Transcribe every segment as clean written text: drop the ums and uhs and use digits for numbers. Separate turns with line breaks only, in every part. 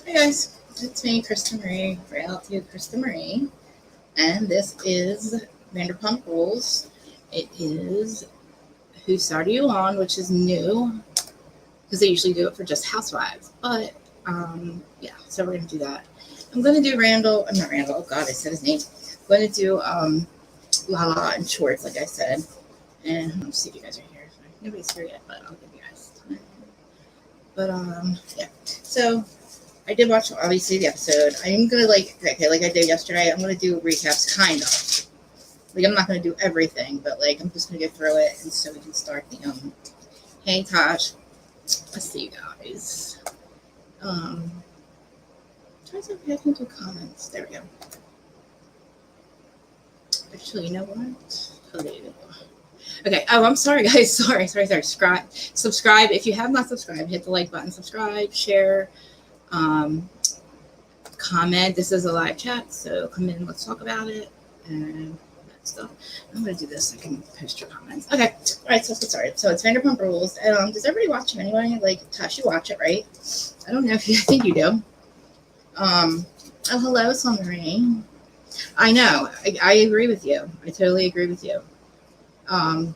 Hey guys, it's me, Krista Marie, Reality with Krista Marie, and this is Vanderpump Rules. It is Who Started You On, which is new because they usually do it for just housewives. But yeah, so we're gonna do that. I'm gonna do Randall. I'm not Randall. Oh God, I said his name. I'm gonna do Lala and Shorts, like I said. And let's see if you guys are here. Nobody's here yet, but I'll give you guys time. But yeah. So I did watch obviously the episode. I'm gonna like I did yesterday. I'm gonna do recaps, kind of. Like I'm not gonna do everything, but like I'm just gonna go through it, and so we can start the Hey Tosh, let's see you guys. Try to see if I can do comments. There we go. Actually, you know what? Okay. Oh, I'm sorry, guys. Sorry. Subscribe. If you have not subscribed, hit the like button. Subscribe, share. Comment. This is a live chat, so come in, let's talk about it and that stuff. I'm gonna do this so I can post your comments. Okay, all right, so let's get started. So it's Vanderpump Rules. Does everybody watch it anyway? Like Tash, you watch it, right? I don't know if you I think you do. Oh, hello, Summery. I know. I agree with you. I totally agree with you. I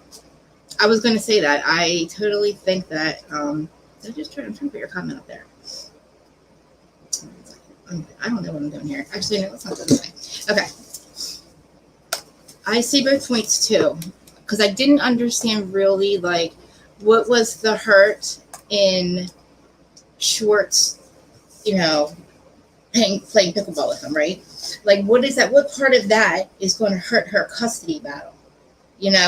was gonna say that. I totally think that I'm trying to put your comment up there. I don't know what I'm doing here. Actually, no, let's not do this way. Okay. I see both points too, because I didn't understand really like what was the hurt in Schwartz, playing pickleball with him, right? Like, what is that? What part of that is going to hurt her custody battle,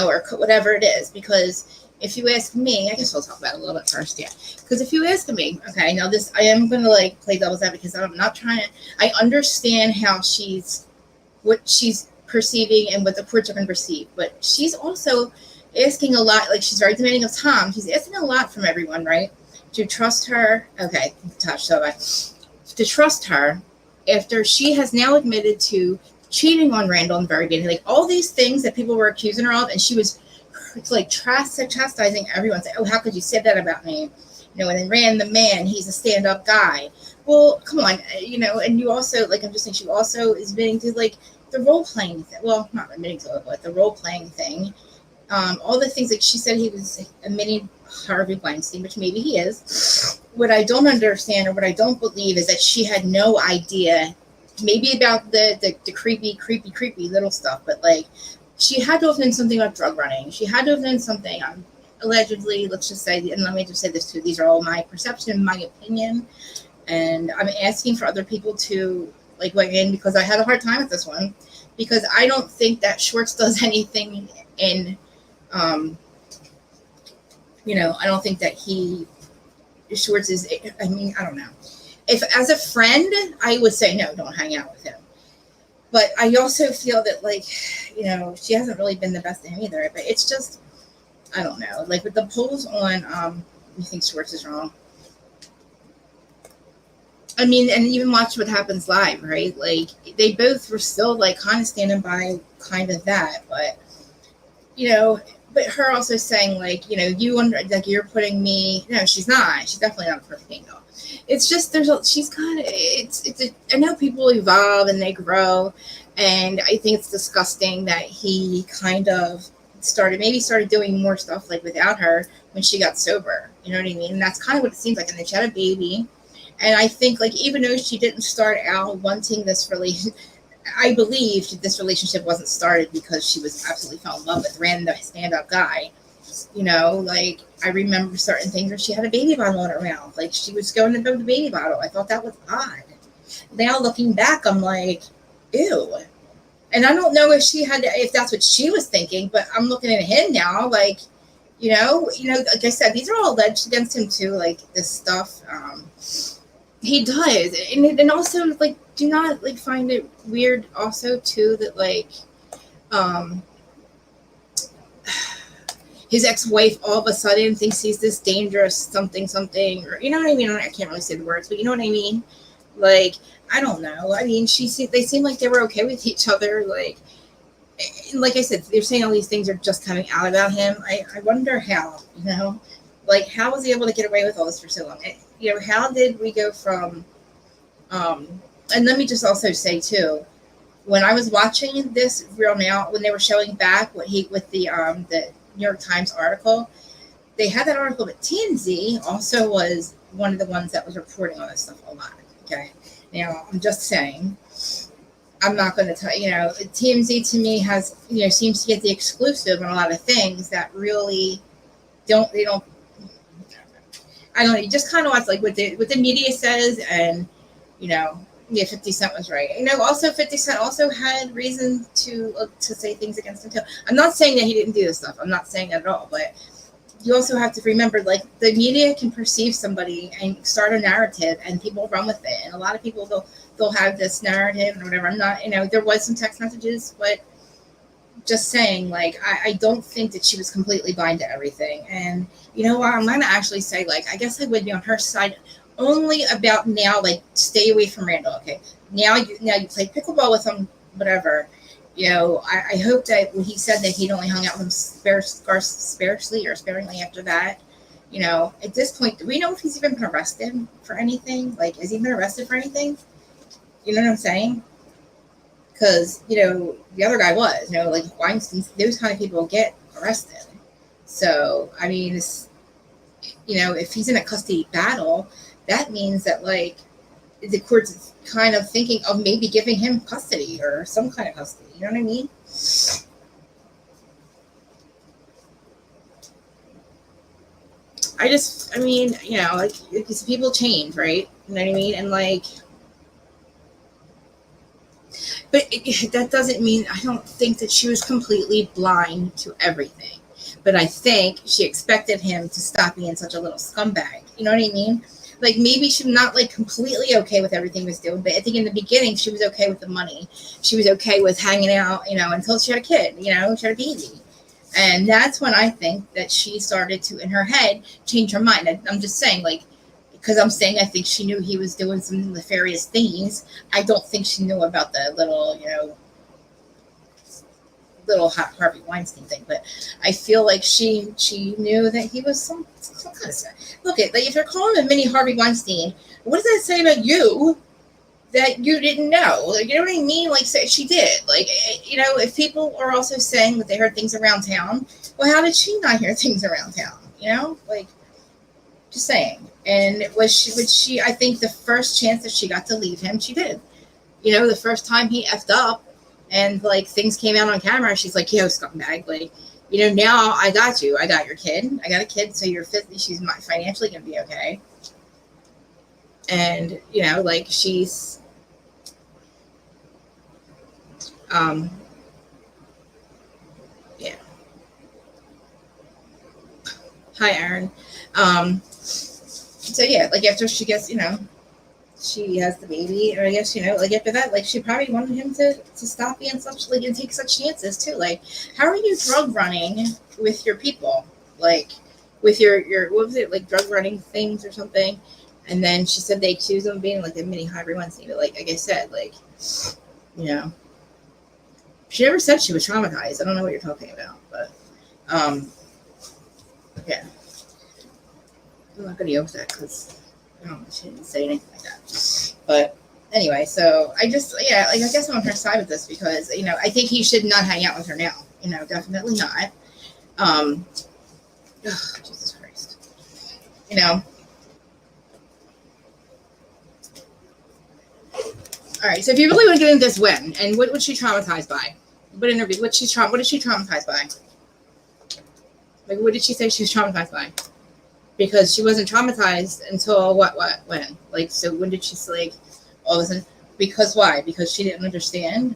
or whatever it is? Because if you ask me, I guess I'll talk about it a little bit first, yeah. Because if you ask me, okay, now this, I am going to play devil's advocate because I'm not trying to, I understand how what she's perceiving and what the courts are going to perceive, but she's also asking a lot, like she's very demanding of Tom. She's asking a lot from everyone, right? To trust her, okay, Tosh, to trust her after she has now admitted to cheating on Randall in the very beginning, like all these things that people were accusing her of, and she was chastising everyone, saying, "Oh, how could you say that about me?" And then Rand, the man, he's a stand-up guy. Well, come on, and you also, I'm just saying, she also is admitting to the role-playing thing. Well, not admitting to it, but the role-playing thing. All the things she said he was a mini Harvey Weinstein, which maybe he is. What I don't understand or what I don't believe is that she had no idea, maybe about the creepy little stuff, but she had to have known something about drug running. She had to have known something, allegedly, let's just say, and let me just say this too, these are all my perception, my opinion, and I'm asking for other people to weigh in because I had a hard time with this one, because I don't think that Schwartz does anything in, I don't think that Schwartz is, I don't know. If as a friend, I would say, no, don't hang out with him. But I also feel that, she hasn't really been the best to him either. But it's just, I don't know. With the polls on, you think Schwartz is wrong? And even watch What Happens Live, right? They both were still, kind of standing by kind of that. But, but her also saying, you're putting me, no, she's not. She's definitely not a perfect angel. It's just, she's kind of, I know people evolve and they grow, and I think it's disgusting that he kind of started doing more stuff without her when she got sober. You know what I mean? And that's kind of what it seems like. And then she had a baby. And I think even though she didn't start out wanting this relationship, I believe this relationship wasn't started because she was absolutely fell in love with Rand, the stand-up guy. I remember certain things where she had a baby bottle in her mouth. She was going to go the baby bottle. I thought that was odd. Now looking back, I'm like, ew. And I don't know if that's what she was thinking, but I'm looking at him now, like I said, these are all alleged against him too, this stuff. He does. And also, do not, find it weird also too that, his ex-wife all of a sudden thinks he's this dangerous something, or you know what I mean? I can't really say the words, but you know what I mean? I don't know. They seem like they were okay with each other. Like I said, they're saying all these things are just coming out about him. I wonder how, how was he able to get away with all this for so long? How did we go from Um, and let me just also say too, when I was watching this Real Now, when they were showing back what he with the New York Times article, they had that article, but TMZ also was one of the ones that was reporting on this stuff a lot. Okay, now I'm just saying, I'm not going to tell TMZ to me has seems to get the exclusive on a lot of things that really don't. I don't know. You just kind of watch like what the media says, and you know, yeah, 50 Cent was right. Also 50 Cent also had reason to say things against him too. I'm not saying that he didn't do this stuff. I'm not saying that at all. But you also have to remember, like, the media can perceive somebody and start a narrative, and people run with it. And a lot of people they'll have this narrative or whatever. I'm not, there was some text messages, but just saying, like, I don't think that she was completely blind to everything. And you know what? I'm gonna actually say, like, I guess I would be on her side only about now. Like, stay away from Randall. Okay, now you play pickleball with him, whatever. I hope that when he said that he'd only hung out with him sparingly or sparingly after that. At this point, do we know if he's even been arrested for anything? Like, has he been arrested for anything? You know what I'm saying? Because the other guy was, like Weinstein, those kind of people get arrested. So I mean, if he's in a custody battle, that means that, like, the court's kind of thinking of maybe giving him custody or some kind of custody. You know what I mean? I mean, like, because people change, right? You know what I mean? And like, but that doesn't mean, I don't think that she was completely blind to everything. But I think she expected him to stop being such a little scumbag. You know what I mean? Like, maybe she's not, like, completely okay with everything he was doing, but I think in the beginning she was okay with the money. She was okay with hanging out, until she had a kid, she had a baby. And that's when I think that she started to, in her head, change her mind. I'm just saying, like, because I'm saying I think she knew he was doing some nefarious things. I don't think she knew about the little Harvey Weinstein thing, but I feel like she knew that he was some kind of look at, like, if you're calling him mini Harvey Weinstein, what does that say about you that you didn't know? Like, you know what I mean? Like, say she did. Like, if people are also saying that they heard things around town, well, how did she not hear things around town? Like, just saying. And would she? I think the first chance that she got to leave him, she did. The first time he effed up, and like things came out on camera, she's like, "Yo, scumbag! Like, now I got you. I got your kid. I got a kid, so you're 50. She's financially gonna be okay." And like, she's yeah. Hi, Aaron. So yeah, like, after she gets, she has the baby, or I guess, like, after that, like, she probably wanted him to stop being such, like, and take such chances too. Like, how are you drug running with your people? Like, with your what was it, like, drug running things or something? And then she said they accused him of being like a mini Harvey Weinstein. But like I said, like, she never said she was traumatized. I don't know what you're talking about, but yeah, I'm not gonna use that because she didn't say anything like that. But anyway, so I just, like, I guess I'm on her side with this because, I think he should not hang out with her now. Definitely not. Jesus Christ. All right. So if you really want to get into this, when and what was she traumatized by? What interview? What is she traumatized by? Like, what did she say she was traumatized by? Because she wasn't traumatized until when? Like, so when did she, like, all of a sudden? Because why? Because she didn't understand.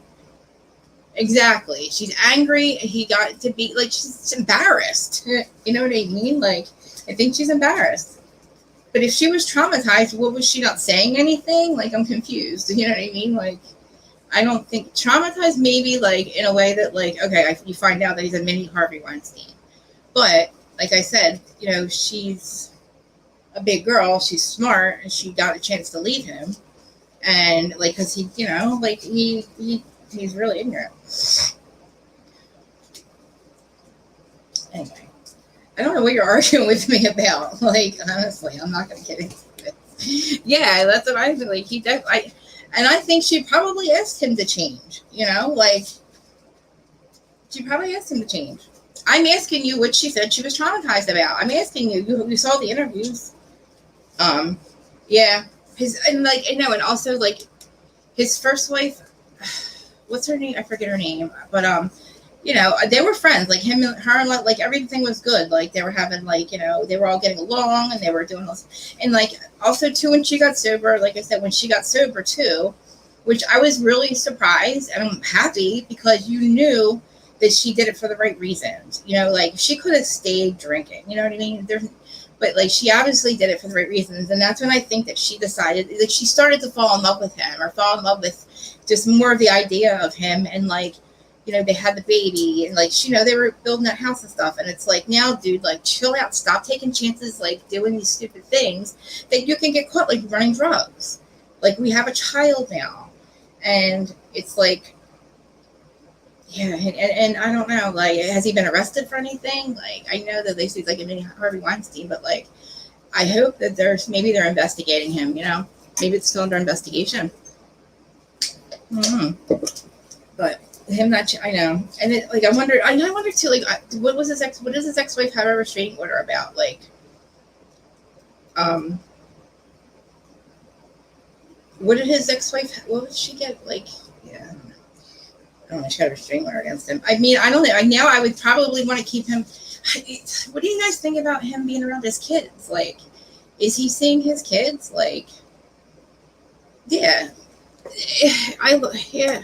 Exactly. She's angry. He got to be, like, she's embarrassed. You know what I mean? Like, I think she's embarrassed. But if she was traumatized, what was she not saying anything? Like, I'm confused. You know what I mean? Like, I don't think traumatized, maybe, like, in a way that, like, okay, you find out that he's a mini Harvey Weinstein. But like I said, she's a big girl, she's smart, and she got a chance to leave him. And like, because he, like, he's really ignorant. Anyway, I don't know what you're arguing with me about. Like, honestly, I'm not going to get into it. Yeah, that's what I feel like. And I think she probably asked him to change. Like she probably asked him to change. I'm asking you what she said she was traumatized about. I'm asking you. You saw the interviews. Um, yeah, and like I know, and also like his first wife. What's her name? I forget her name, but they were friends. Like him and her, and like everything was good. Like they were having like they were all getting along, and they were doing this. And like also too, when she got sober, like I said, when she got sober too, which I was really surprised, and I'm happy because you knew that she did it for the right reasons. Like she could have stayed drinking. You know what I mean? But like she obviously did it for the right reasons, and that's when I think that she decided, like she started to fall in love with him, or fall in love with just more of the idea of him, and like they had the baby, and like they were building that house and stuff, and it's like, now dude, like chill out, stop taking chances, like doing these stupid things that you can get caught, like running drugs. Like we have a child now, and it's like, yeah, and I don't know, like, has he been arrested for anything? Like, I know that they say like a mini Harvey Weinstein, but like, I hope that maybe they're investigating him. Maybe it's still under investigation. Mm-hmm. But him not, I know, and it, like I wonder too, like, what does his ex-wife have a restraining order about? Like, what did his ex-wife? What did she get? Like, yeah. I don't know, she got a restraining order against him. I mean, I don't know. Now I would probably want to keep him. What do you guys think about him being around his kids? Like, is he seeing his kids? Like, yeah, yeah,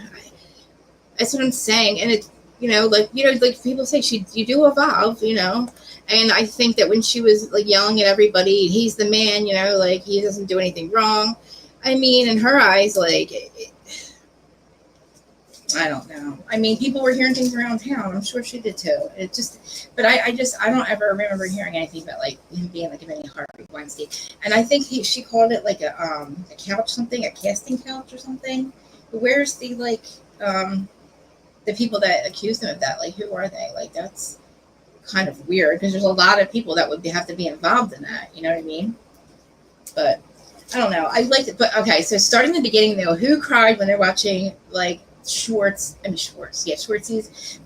that's what I'm saying. And it's, like people say, you do evolve, and I think that when she was like yelling at everybody, he's the man, like he doesn't do anything wrong. I mean, in her eyes, like, I don't know. I mean, people were hearing things around town. I'm sure she did too. But I don't ever remember hearing anything about like him being like a mini Harvey Weinstein. And I think she called it like a couch something, a casting couch or something. But where's the like the people that accused him of that? Like, who are they? Like, that's kind of weird because there's a lot of people that would have to be involved in that. You know what I mean? But I don't know. I liked it. But okay, so starting the beginning though, who cried when they're watching like Schwartzy's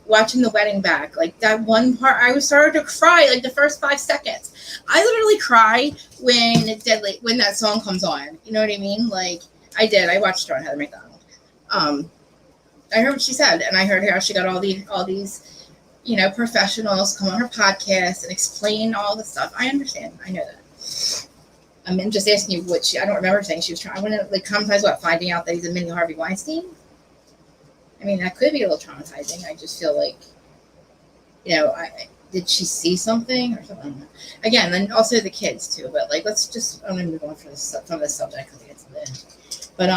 watching the wedding back? Like that one part, I was started to cry like the first 5 seconds. I literally cry when that song comes on. You know what I mean? Like I did. I watched her on Heather McDonald. I heard what she said, and I heard how she got all these professionals come on her podcast and explain all the stuff. I understand. I know that. I'm just asking you what I don't remember saying she was trying. I want to like traumatize finding out that he's a mini Harvey Weinstein. I mean, that could be a little traumatizing. I just feel like, did she see something or something? Again, then also the kids too. But like, let's just, I'm gonna move on from this subject because it's the. But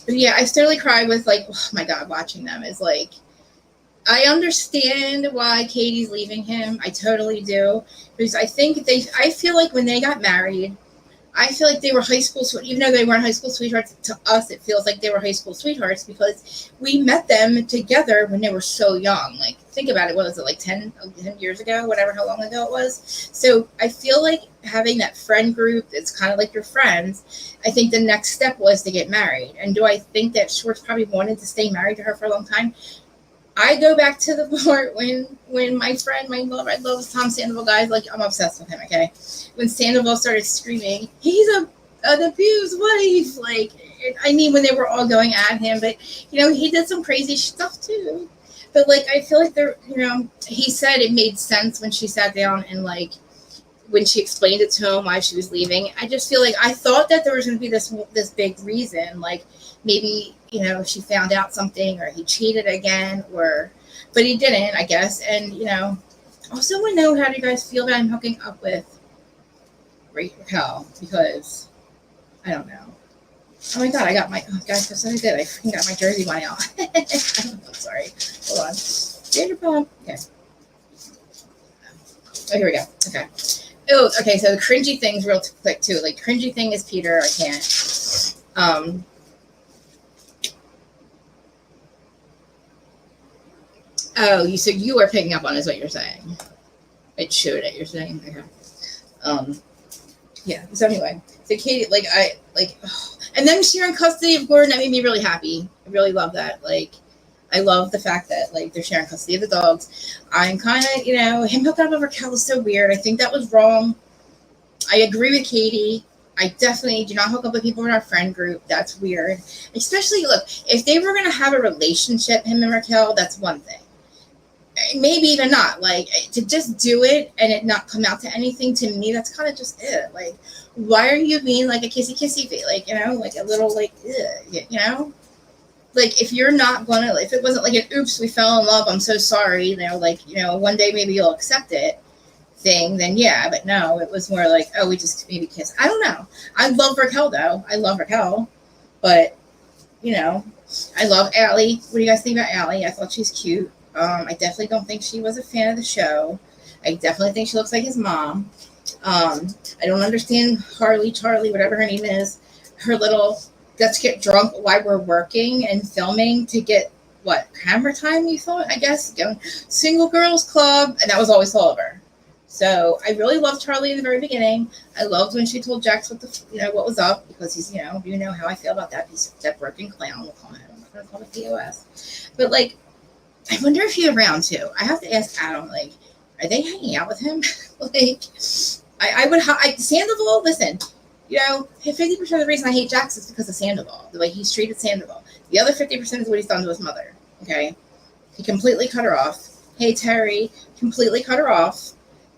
yeah, I certainly cried with like, oh my God, watching them is like, I understand why Katie's leaving him. I totally do, because I feel like when they got married, I feel like they were high school, even though they weren't high school sweethearts, to us, it feels like they were high school sweethearts because we met them together when they were so young. Like, think about it. What was it, like 10 years ago, whatever, how long ago it was? So I feel like having that friend group that's kind of like your friends, I think the next step was to get married. And do I think that Schwartz probably wanted to stay married to her for a long time? I go back to the part when my love Tom Sandoval, guys, like I'm obsessed with him, okay? When Sandoval started screaming, he's an abused wife, like, I mean, when they were all going at him, but, he did some crazy stuff too. But, like, I feel like he said it made sense when she sat down and, like, when she explained it to him why she was leaving. I just feel like I thought that there was going to be this big reason, like, maybe, she found out something or he cheated again but he didn't, I guess. And, also want to know, how do you guys feel about him hooking up with Raquel? Because I don't know. Oh my God, I got guys, that's what I did. I freaking got my jersey one out. I'm sorry. Hold on. Vanderpump. Okay. Oh, here we go. Okay. Oh, okay. So the cringy things real quick too. Like, cringy thing is Peter. I can't. Oh, so you are picking up on is what you're saying. It showed it. You're saying, okay. Yeah. So anyway, so Katie, and then sharing custody of Gordon, that made me really happy. I really love that. Like, I love the fact that like they're sharing custody of the dogs. I'm kind of, him hooking up with Raquel was so weird. I think that was wrong. I agree with Katie. I definitely do not hook up with people in our friend group. That's weird. Especially, look, if they were going to have a relationship, him and Raquel, that's one thing. Maybe even not. Like, to just do it and it not come out to anything, to me, that's kind of just it. Like, why are you being like a kissy face? Like, like a little, like, Like, if you're not going to, if it wasn't like an oops, we fell in love, I'm so sorry, one day maybe you'll accept it thing, then yeah, but no, it was more like, oh, we just maybe kiss. I don't know. I love Raquel, though. I love Raquel, but, I love Allie. What do you guys think about Allie? I thought she's cute. I definitely don't think she was a fan of the show. I definitely think she looks like his mom. I don't understand Charlie, whatever her name is, her little, let's get drunk while we're working and filming to get, what, camera time, you thought, I guess? Single girls club, and that was always all of her. So I really loved Charlie in the very beginning. I loved when she told Jax what was up, because he's, you know how I feel about that piece of that broken clown. We'll call him. I'm not going to call him POS. But, like, I wonder if he's around, too. I have to ask Adam, like, are they hanging out with him? Like, Sandoval, listen, 50% of the reason I hate Jax is because of Sandoval, the way he's treated Sandoval. The other 50% is what he's done to his mother, okay? He completely cut her off. Hey, Terry, completely cut her off.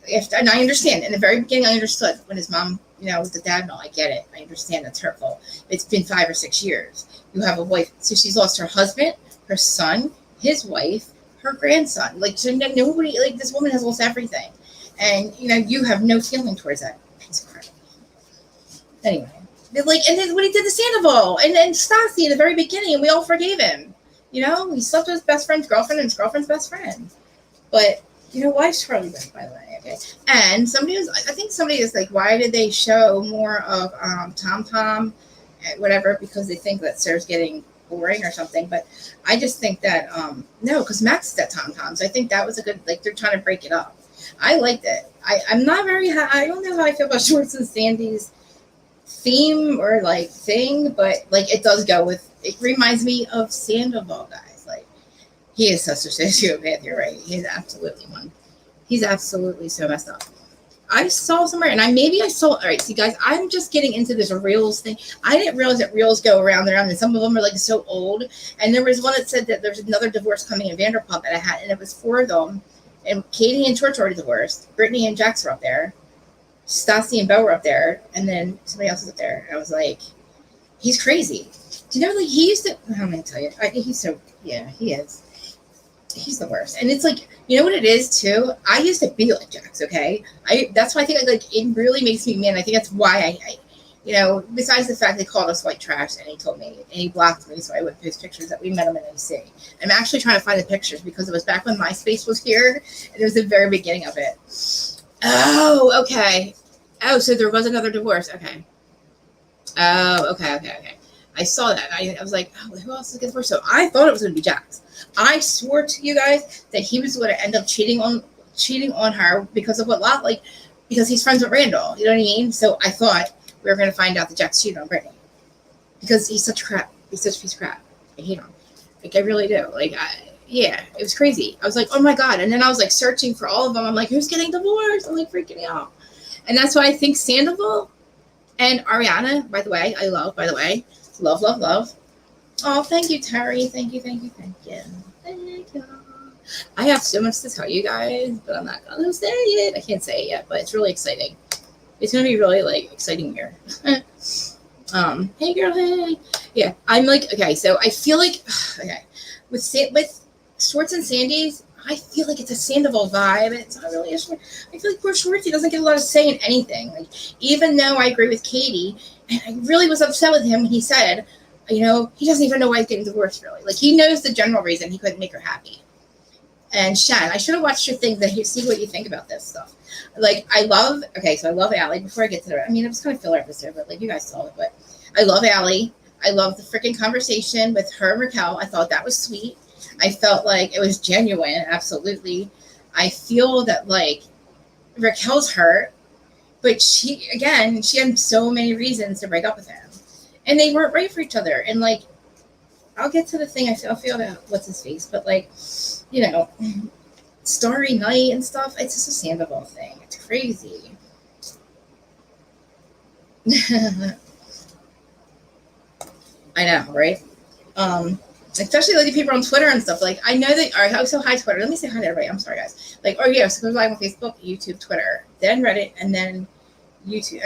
And I understand. In the very beginning, I understood when his mom, was the dad and all. I get it. I understand that's hurtful. It's been 5 or 6 years. You have a wife. So she's lost her husband, her son, his wife, her grandson. Like, so nobody, like, this woman has lost everything. And, you have no feeling towards that piece of crap. Anyway. And then when he did the Sandoval and Stassi in the very beginning, and we all forgave him. He slept with his best friend's girlfriend and his girlfriend's best friend. But, why is Charlie back, by the way? Okay. And I think somebody is like, why did they show more of Tom Tom and whatever? Because they think that Sarah's getting boring or something. But I just think that, no, because Max is at Tom Tom's. I think that was a good, like, they're trying to break it up. I liked it. I'm not very, I don't know how I feel about Schwartz and Sandy's theme or, like, thing, but, like, it does go with, it reminds me of Sandoval, guys. Like, he is such a sociopath, you're right. He's absolutely one. He's absolutely so messed up. I saw somewhere, and all right, see, guys, I'm just getting into this Reels thing. I didn't realize that Reels go around and around, and some of them are, like, so old. And there was one that said that there's another divorce coming in Vanderpump, and it was 4 of them. And Katie and George already divorced. Brittany and Jax were up there. Stassi and Beau were up there. And then somebody else was up there. And I was like, he's crazy. Do you know, like, he used to, I'm going to tell you. He's so, yeah, he is. He's the worst. And it's like, you know what it is, too? I used to be like Jax, okay? That's why I think, like, it really makes me mad. I think that's why I besides the fact they called us white trash, and he told me, and he blocked me, so I wouldn't post pictures that we met him in AC. I'm actually trying to find the pictures because it was back when MySpace was here, and it was the very beginning of it. Oh, okay. Oh, so there was another divorce. Okay. Oh, okay. I saw that. I was like, oh, who else is getting divorced? So I thought it was going to be Jax. I swore to you guys that he was going to end up cheating on her because of because he's friends with Randall. You know what I mean? So I thought we were going to find out that Jax cheated on Brittany because he's such crap. He's such a piece of crap. I hate him. Like, I really do. Like, yeah, it was crazy. I was like, oh my God. And then I was like searching for all of them. I'm like, who's getting divorced? I'm like freaking out. And that's why I think Sandoval and Ariana, by the way, I love, love. Oh, thank you, Terry. Thank you. I have so much to tell you guys, but I'm not going to say it. I can't say it yet, but it's really exciting. It's going to be really, like, exciting year. Hey, girl, hey. Yeah, I'm like, okay, so I feel like, okay, with Schwartz and Sandy's, I feel like it's a Sandoval vibe, and it's not really a Schwartz. I feel like poor Schwartzy doesn't get a lot of say in anything. Like, even though I agree with Katie, and I really was upset with him when he said, he doesn't even know why he's getting divorced, really. Like, he knows the general reason he couldn't make her happy. And Shan, I should have watched your thing to see what you think about this stuff. Like, I love Allie. Before I get to the, it was kind of filler episode, but, like, you guys saw it. But I love Allie. I love the freaking conversation with her and Raquel. I thought that was sweet. I felt like it was genuine, absolutely. I feel that, like, Raquel's hurt But she had so many reasons to break up with him, and they weren't right for each other. And like, I'll get to the thing. I feel that what's his face, but like, you know, Starry Night and stuff. It's just a Sandoval thing. It's crazy. I know, right? Especially like the people on Twitter and stuff. Like, I know that. All right, so hi Twitter. Let me say hi to everybody. I'm sorry, guys. Like, oh yeah, so go live on Facebook, YouTube, Twitter, then Reddit, and then YouTube.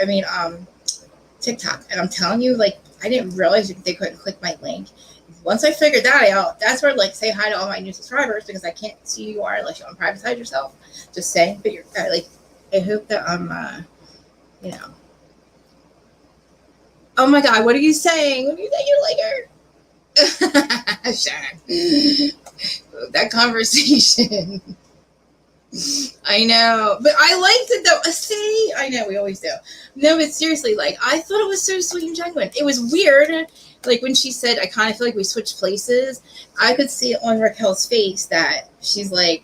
TikTok. And I'm telling you, like, I didn't realize they couldn't click my link. Once I figured that out, that's where like say hi to all my new subscribers, because I can't see who you are unless you unprivatize yourself. Just saying, but you're like, I hope that I'm, you know. Oh my God, what are you saying? What do you think you like her? That conversation. I know, but I liked it though. See, I know we always do. No, but seriously, like, I thought it was so sweet and genuine. It was weird, like when she said, "I kind of feel like we switched places." I could see it on Raquel's face that she's like,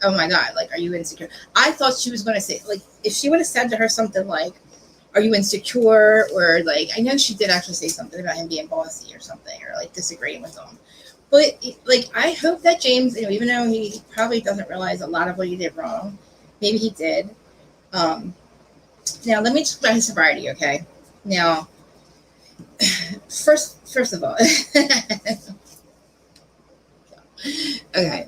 "Oh my God, like, are you insecure?" I thought she was going to say, like, if she would have said to her something like, "Are you insecure?" or like, I know she did actually say something about him being bossy or something, or like disagreeing with him. But like, I hope that James, you know, even though he probably doesn't realize a lot of what he did wrong, maybe he did. Now let me talk about his sobriety, okay? Now, first of all, okay,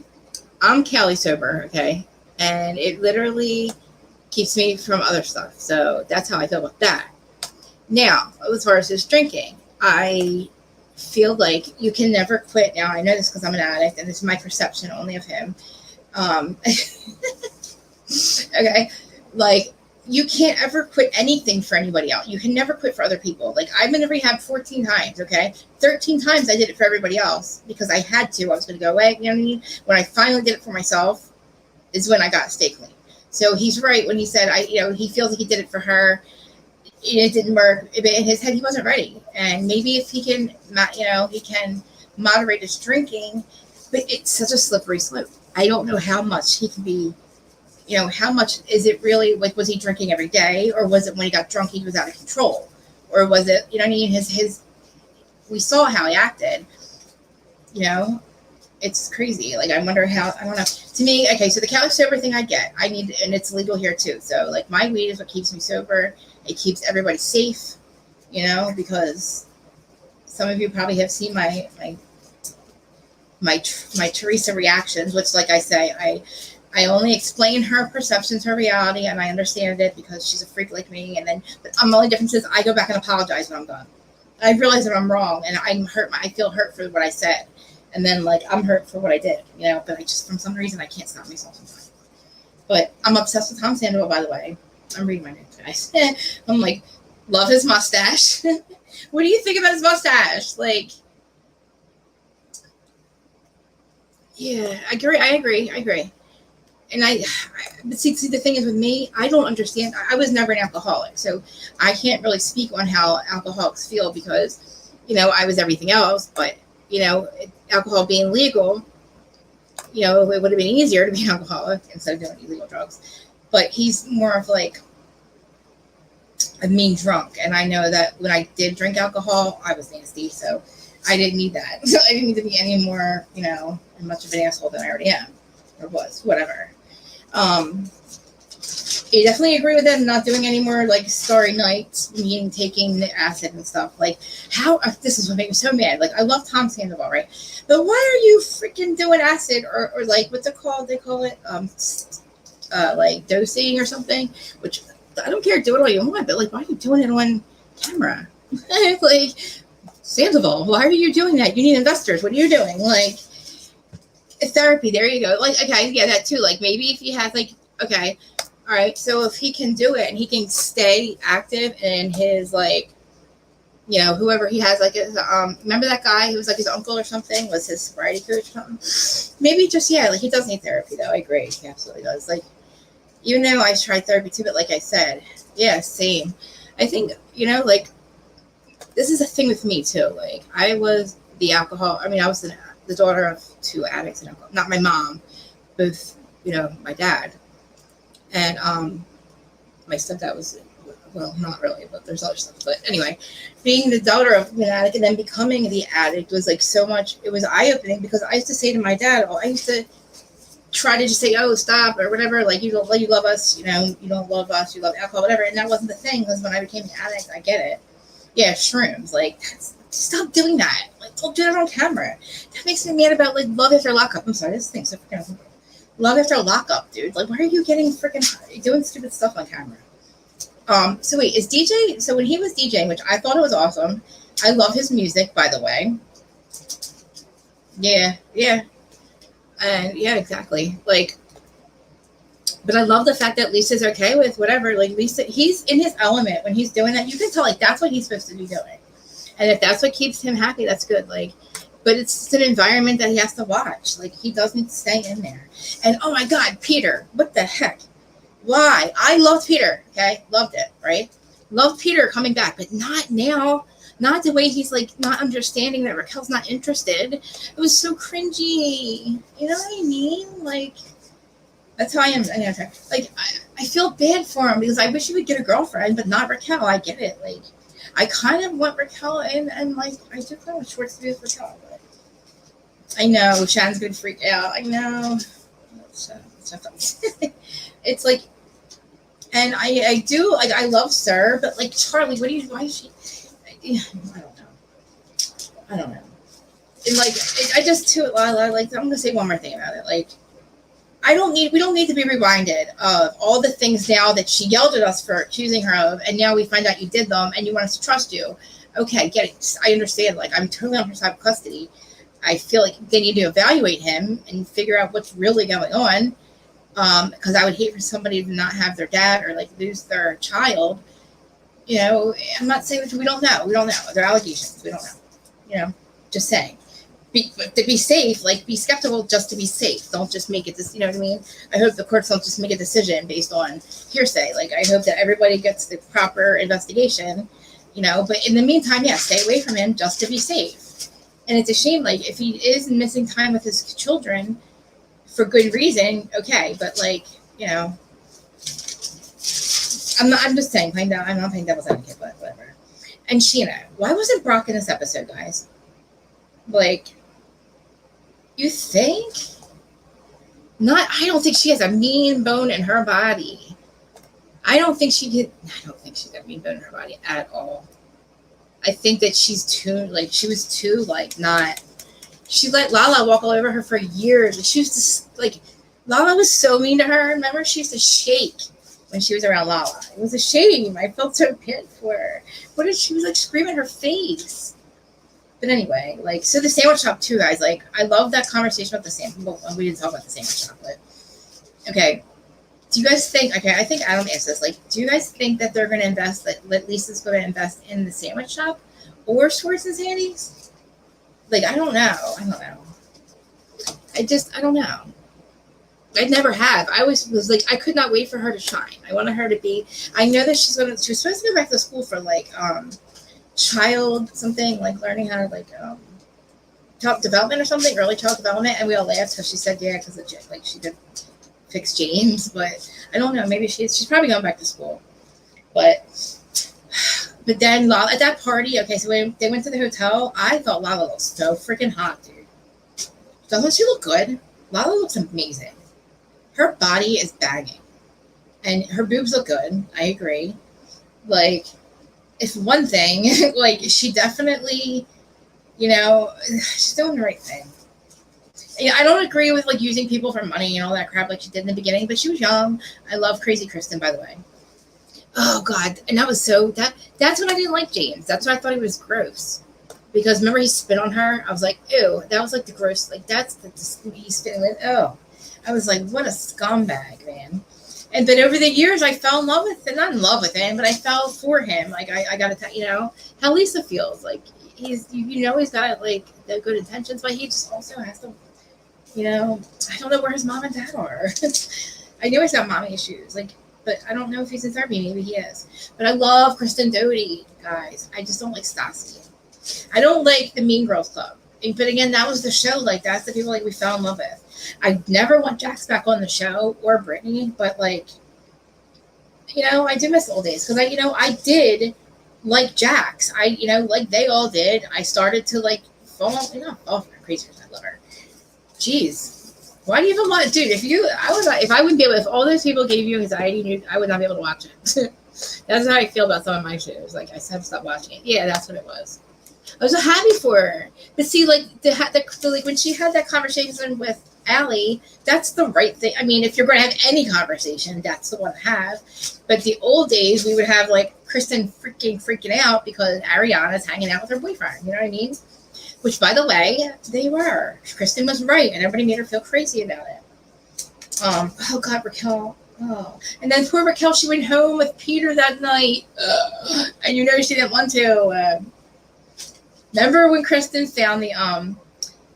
I'm Cali sober, okay, and it literally keeps me from other stuff. So that's how I feel about that. Now, as far as his drinking, I feel like you can never quit. Now, I know this because I'm an addict, and this is my perception only of him. Okay, like, you can't ever quit anything for anybody else. You can never quit for other people. Like, I've been to rehab 14 times, okay? 13 times I did it for everybody else because I had to. I was going to go away, you know what I mean? When I finally did it for myself is when I got to stay clean. So he's right when he said, he feels like he did it for her. It didn't work. But in his head, he wasn't ready. And maybe if he can, he can moderate his drinking, but it's such a slippery slope. I don't know how much he can be, how much is it really, like, was he drinking every day, or was it when he got drunk, he was out of control? Or was it, we saw how he acted, it's crazy. Like, I wonder how, I don't know. To me, okay, so the Cali sober thing I get. I need, and it's legal here too. So, like, my weed is what keeps me sober. It keeps everybody safe, because some of you probably have seen my Teresa reactions, which, like I say, I only explain her perceptions, her reality, and I understand it because she's a freak like me. And then, but the only difference is I go back and apologize when I'm done. I realize that I'm wrong, and I'm hurt. I feel hurt for what I said. And then, like, I'm hurt for what I did, but I just, for some reason, I can't stop myself sometimes. But I'm obsessed with Tom Sandoval, by the way. I'm reading my notes, guys. I'm like, love his mustache. What do you think about his mustache? Like, yeah, I agree. And but see, the thing is with me, I don't understand. I was never an alcoholic, so I can't really speak on how alcoholics feel because, I was everything else, but, alcohol being legal, it would have been easier to be an alcoholic instead of doing illegal drugs. But he's more of like a mean drunk. And I know that when I did drink alcohol, I was nasty. So I didn't need that. So I didn't need to be any more, much of an asshole than I already am or was, whatever. I definitely agree with them not doing any more like Starry Nights, meaning taking the acid and stuff. Like, how this is what makes me so mad. Like, I love Tom Sandoval, right? But why are you freaking doing acid or like what's it called? They call it like dosing or something. Which I don't care, do it all you want, but like, why are you doing it on camera? Like, Sandoval, why are you doing that? You need investors. What are you doing? Like, therapy. There you go. Like, okay, yeah, that too. Like, maybe if he has like, okay. All right, so if he can do it and he can stay active in his, like, whoever he has, like, his, remember that guy who was like his uncle or something, was his sobriety coach or something? Maybe just, like, he does need therapy, though. I agree. He absolutely does. Like, even though I tried therapy too, but like I said, yeah, same. I think, like, this is a thing with me too. Like, I was the alcohol. I mean, I was the daughter of two addicts and alcohol. Not my mom, both, my dad. And my stepdad was well, not really, but there's other stuff. But anyway, being the daughter of an addict and then becoming the addict was like so much. It was eye opening because I used to say to my dad, "Oh, I used to try to just say, oh, stop or whatever. Like you don't, you love us, you know, you don't love us, you love alcohol, whatever." And that wasn't the thing because when I became an addict, I get it. Yeah, shrooms. Like, stop doing that. Like, don't do that on camera. That makes me mad about like love after lockup. I'm sorry, this thing's so freaking love after lockup, dude. Like, why are you getting freaking doing stupid stuff on camera? So wait, is DJ? So when he was DJing, which I thought it was awesome. I love his music, by the way. Yeah, yeah. And yeah, exactly. Like, but I love the fact that Lisa's okay with whatever. Like Lisa, he's in his element when he's doing that. You can tell like that's what he's supposed to be doing, and if that's what keeps him happy, that's good. Like, but it's an environment that he has to watch. Like he does need to stay in there. And oh my God, Peter, what the heck? Why? I loved Peter. Okay, loved it. Right? Loved Peter coming back, but not now. Not the way he's like not understanding that Raquel's not interested. It was so cringy. You know what I mean? Like, that's how I am. Like, I feel bad for him because I wish he would get a girlfriend, but not Raquel. I get it. Like, I kind of want Raquel and like, I do kind of want Schwartz to be with Raquel, but I know Shannon's gonna freak out. I know. It's like, and I do, like, I love Sir, but like, Charlie, why is she? I don't know. And like, I just too. Like, I'm gonna say one more thing about it. Like, we don't need to be reminded of all the things now that she yelled at us for accusing her of, and now we find out you did them, and you want us to trust you. Okay, get it. I understand. Like, I'm totally on her side of custody. I feel like they need to evaluate him and figure out what's really going on. Because I would hate for somebody to not have their dad or like lose their child. You know, I'm not saying that we don't know. We don't know. They're allegations. We don't know. You know, just saying. To be safe, like, be skeptical just to be safe. Don't just make it this, you know what I mean? I hope the courts don't just make a decision based on hearsay. Like, I hope that everybody gets the proper investigation, you know. But in the meantime, yeah, stay away from him just to be safe. And it's a shame, like, if he is missing time with his children for good reason, okay. But, like, you know, I'm just saying, I'm not playing devil's advocate, but whatever. And Sheena, why wasn't Brock in this episode, guys? Like, you think? I don't think she has a mean bone in her body. I don't think she's got a mean bone in her body at all. I think that she's too, like, she was too, like, not. She let Lala walk all over her for years. She was just, like, Lala was so mean to her. Remember, she used to shake when she was around Lala. It was a shame. I felt so bad for her. She was, like, screaming in her face. But anyway, like, so the sandwich shop too, guys. Like, I love that conversation about the sandwich. Well, we didn't talk about the sandwich shop, but okay. Do you guys think? Okay, I think Adam asked this. Like, do you guys think that they're going to invest? That Lisa's going to invest in the sandwich shop or Schwartz and Sandy's? Like, I don't know. I don't know. I never have. I always was like, I could not wait for her to shine. I wanted her to be. I know that she was supposed to go back to school for like child something, like learning how to like child development or something, early child development, and we all laughed because she said yeah, because like she did fix James, but I don't know, maybe she's probably going back to school. But then Lala at that party, okay, so when they went to the hotel, I thought Lala looked so freaking hot, dude. Doesn't she look good? Lala looks amazing. Her body is bagging, and her boobs look good. I agree. Like, it's one thing, like, she definitely, you know, she's doing the right thing. I don't agree with, like, using people for money and all that crap like she did in the beginning, but she was young. I love Crazy Kristen, by the way. Oh, God. And that was that's when I didn't like James. That's when I thought he was gross. Because remember he spit on her? I was like, ew. That was, like, the gross, like, that's the, he spit with, oh. I was like, what a scumbag, man. And but over the years, I fell in love with him. Not in love with him, but I fell for him. Like, I got to, you know, how Lisa feels. Like, he's got, like, the good intentions, but he just also has to, you know, I don't know where his mom and dad are. I know he's got mommy issues. Like, but I don't know if he's in therapy. Maybe he is. But I love Kristen Doty, guys. I just don't like Stassi. I don't like the Mean Girls Club. But again, that was the show. Like, that's the people, like, we fell in love with. I never want Jax back on the show or Brittany, but like, I do miss the old days because I did like Jax. Like they all did. I started to like fall, fall for her crazy. I love her. Jeez. Why do you even want, dude? If I wouldn't be able, if all those people gave you anxiety, I would not be able to watch it. That's how I feel about some of my shows. Like I said, to stop watching it. Yeah, that's what it was. I was so happy for her. But see, like like when she had that conversation with Allie, that's the right thing. I mean, if you're going to have any conversation, that's the one to have. But the old days, we would have like Kristen freaking out because Ariana's hanging out with her boyfriend. You know what I mean? Which, by the way, they were. Kristen was right, and everybody made her feel crazy about it. Oh God, Raquel. Oh, and then poor Raquel, she went home with Peter that night, and she didn't want to. Remember when Kristen found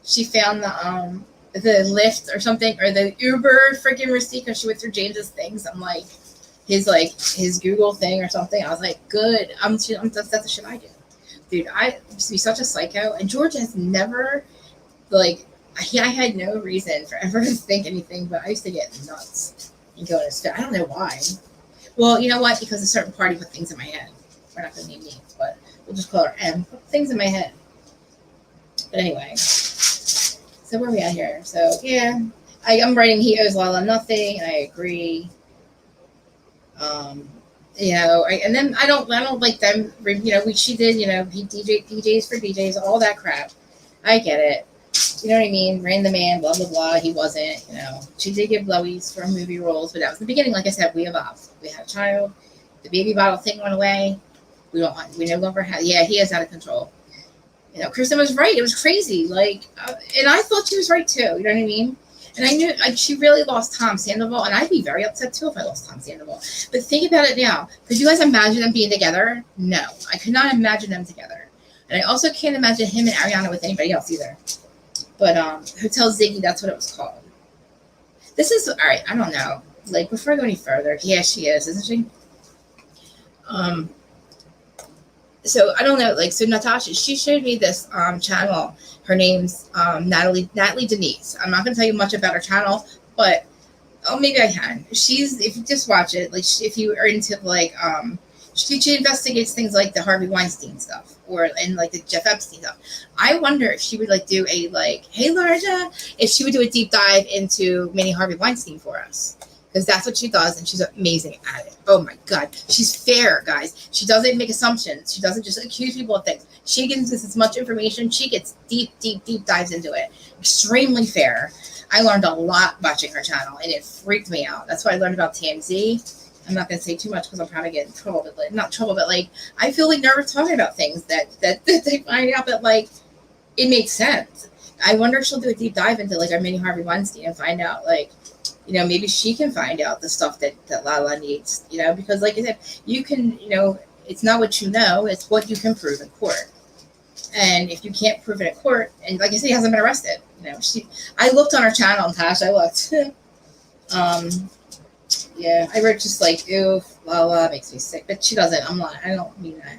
she found the Lyft or something, or the Uber freaking receipt because she went through James's things. I'm like his Google thing or something. I was like, good. That's the shit I do. Dude, I used to be such a psycho, and George has never, I had no reason for ever to think anything, but I used to get nuts and go in his fit. I don't know why. Well, you know what? Because a certain party put things in my head. We're not going to name names, but we'll just call her M. Put things in my head. But anyway, so where are we at here? So, yeah, I'm writing he owes Lala nothing, and I agree. And then I don't like them. She did. DJs for DJs, all that crap. I get it. You know what I mean? Ran the man, blah blah blah. He wasn't. She did give blowies for movie roles, but that was the beginning. Like I said, we evolved. We had a child. The baby bottle thing went away. We no longer have. Yeah, he is out of control. Kristen was right. It was crazy. And I thought she was right too. You know what I mean? And I knew she really lost Tom Sandoval, and I'd be very upset too if I lost Tom Sandoval. But think about it now. Could you guys imagine them being together? No, I could not imagine them together. And I also can't imagine him and Ariana with anybody else either. But Hotel Ziggy, that's what it was called. This is, all right, I don't know. Before I go any further, yeah, she is, isn't she? So I don't know, so Natasha, she showed me this channel. Her name's Natalie Denise. I'm not going to tell you much about her channel, but maybe I can. If you just watch it, if you are into she investigates things like the Harvey Weinstein stuff and the Jeff Epstein stuff. I wonder if she would do a hey Larja, if she would do a deep dive into mini Harvey Weinstein for us. Because that's what she does, and she's amazing at it. Oh my God. She's fair, guys. She doesn't make assumptions. She doesn't just accuse people of things. She gives us as much information. She gets deep dives into it. Extremely fair. I learned a lot watching her channel, and it freaked me out. That's why I learned about TMZ. I'm not going to say too much because I'm probably getting in trouble. But not trouble, but I feel nervous talking about things that they find out that it makes sense. I wonder if she'll do a deep dive into our mini Harvey Weinstein and find out maybe she can find out the stuff that Lala needs, because like I said, you can, it's not what you know, it's what you can prove in court. And if you can't prove it in court, and like I said, he hasn't been arrested, I looked on her channel, Tash, I looked. Yeah, I wrote just ew, Lala makes me sick, but she doesn't. I don't mean that.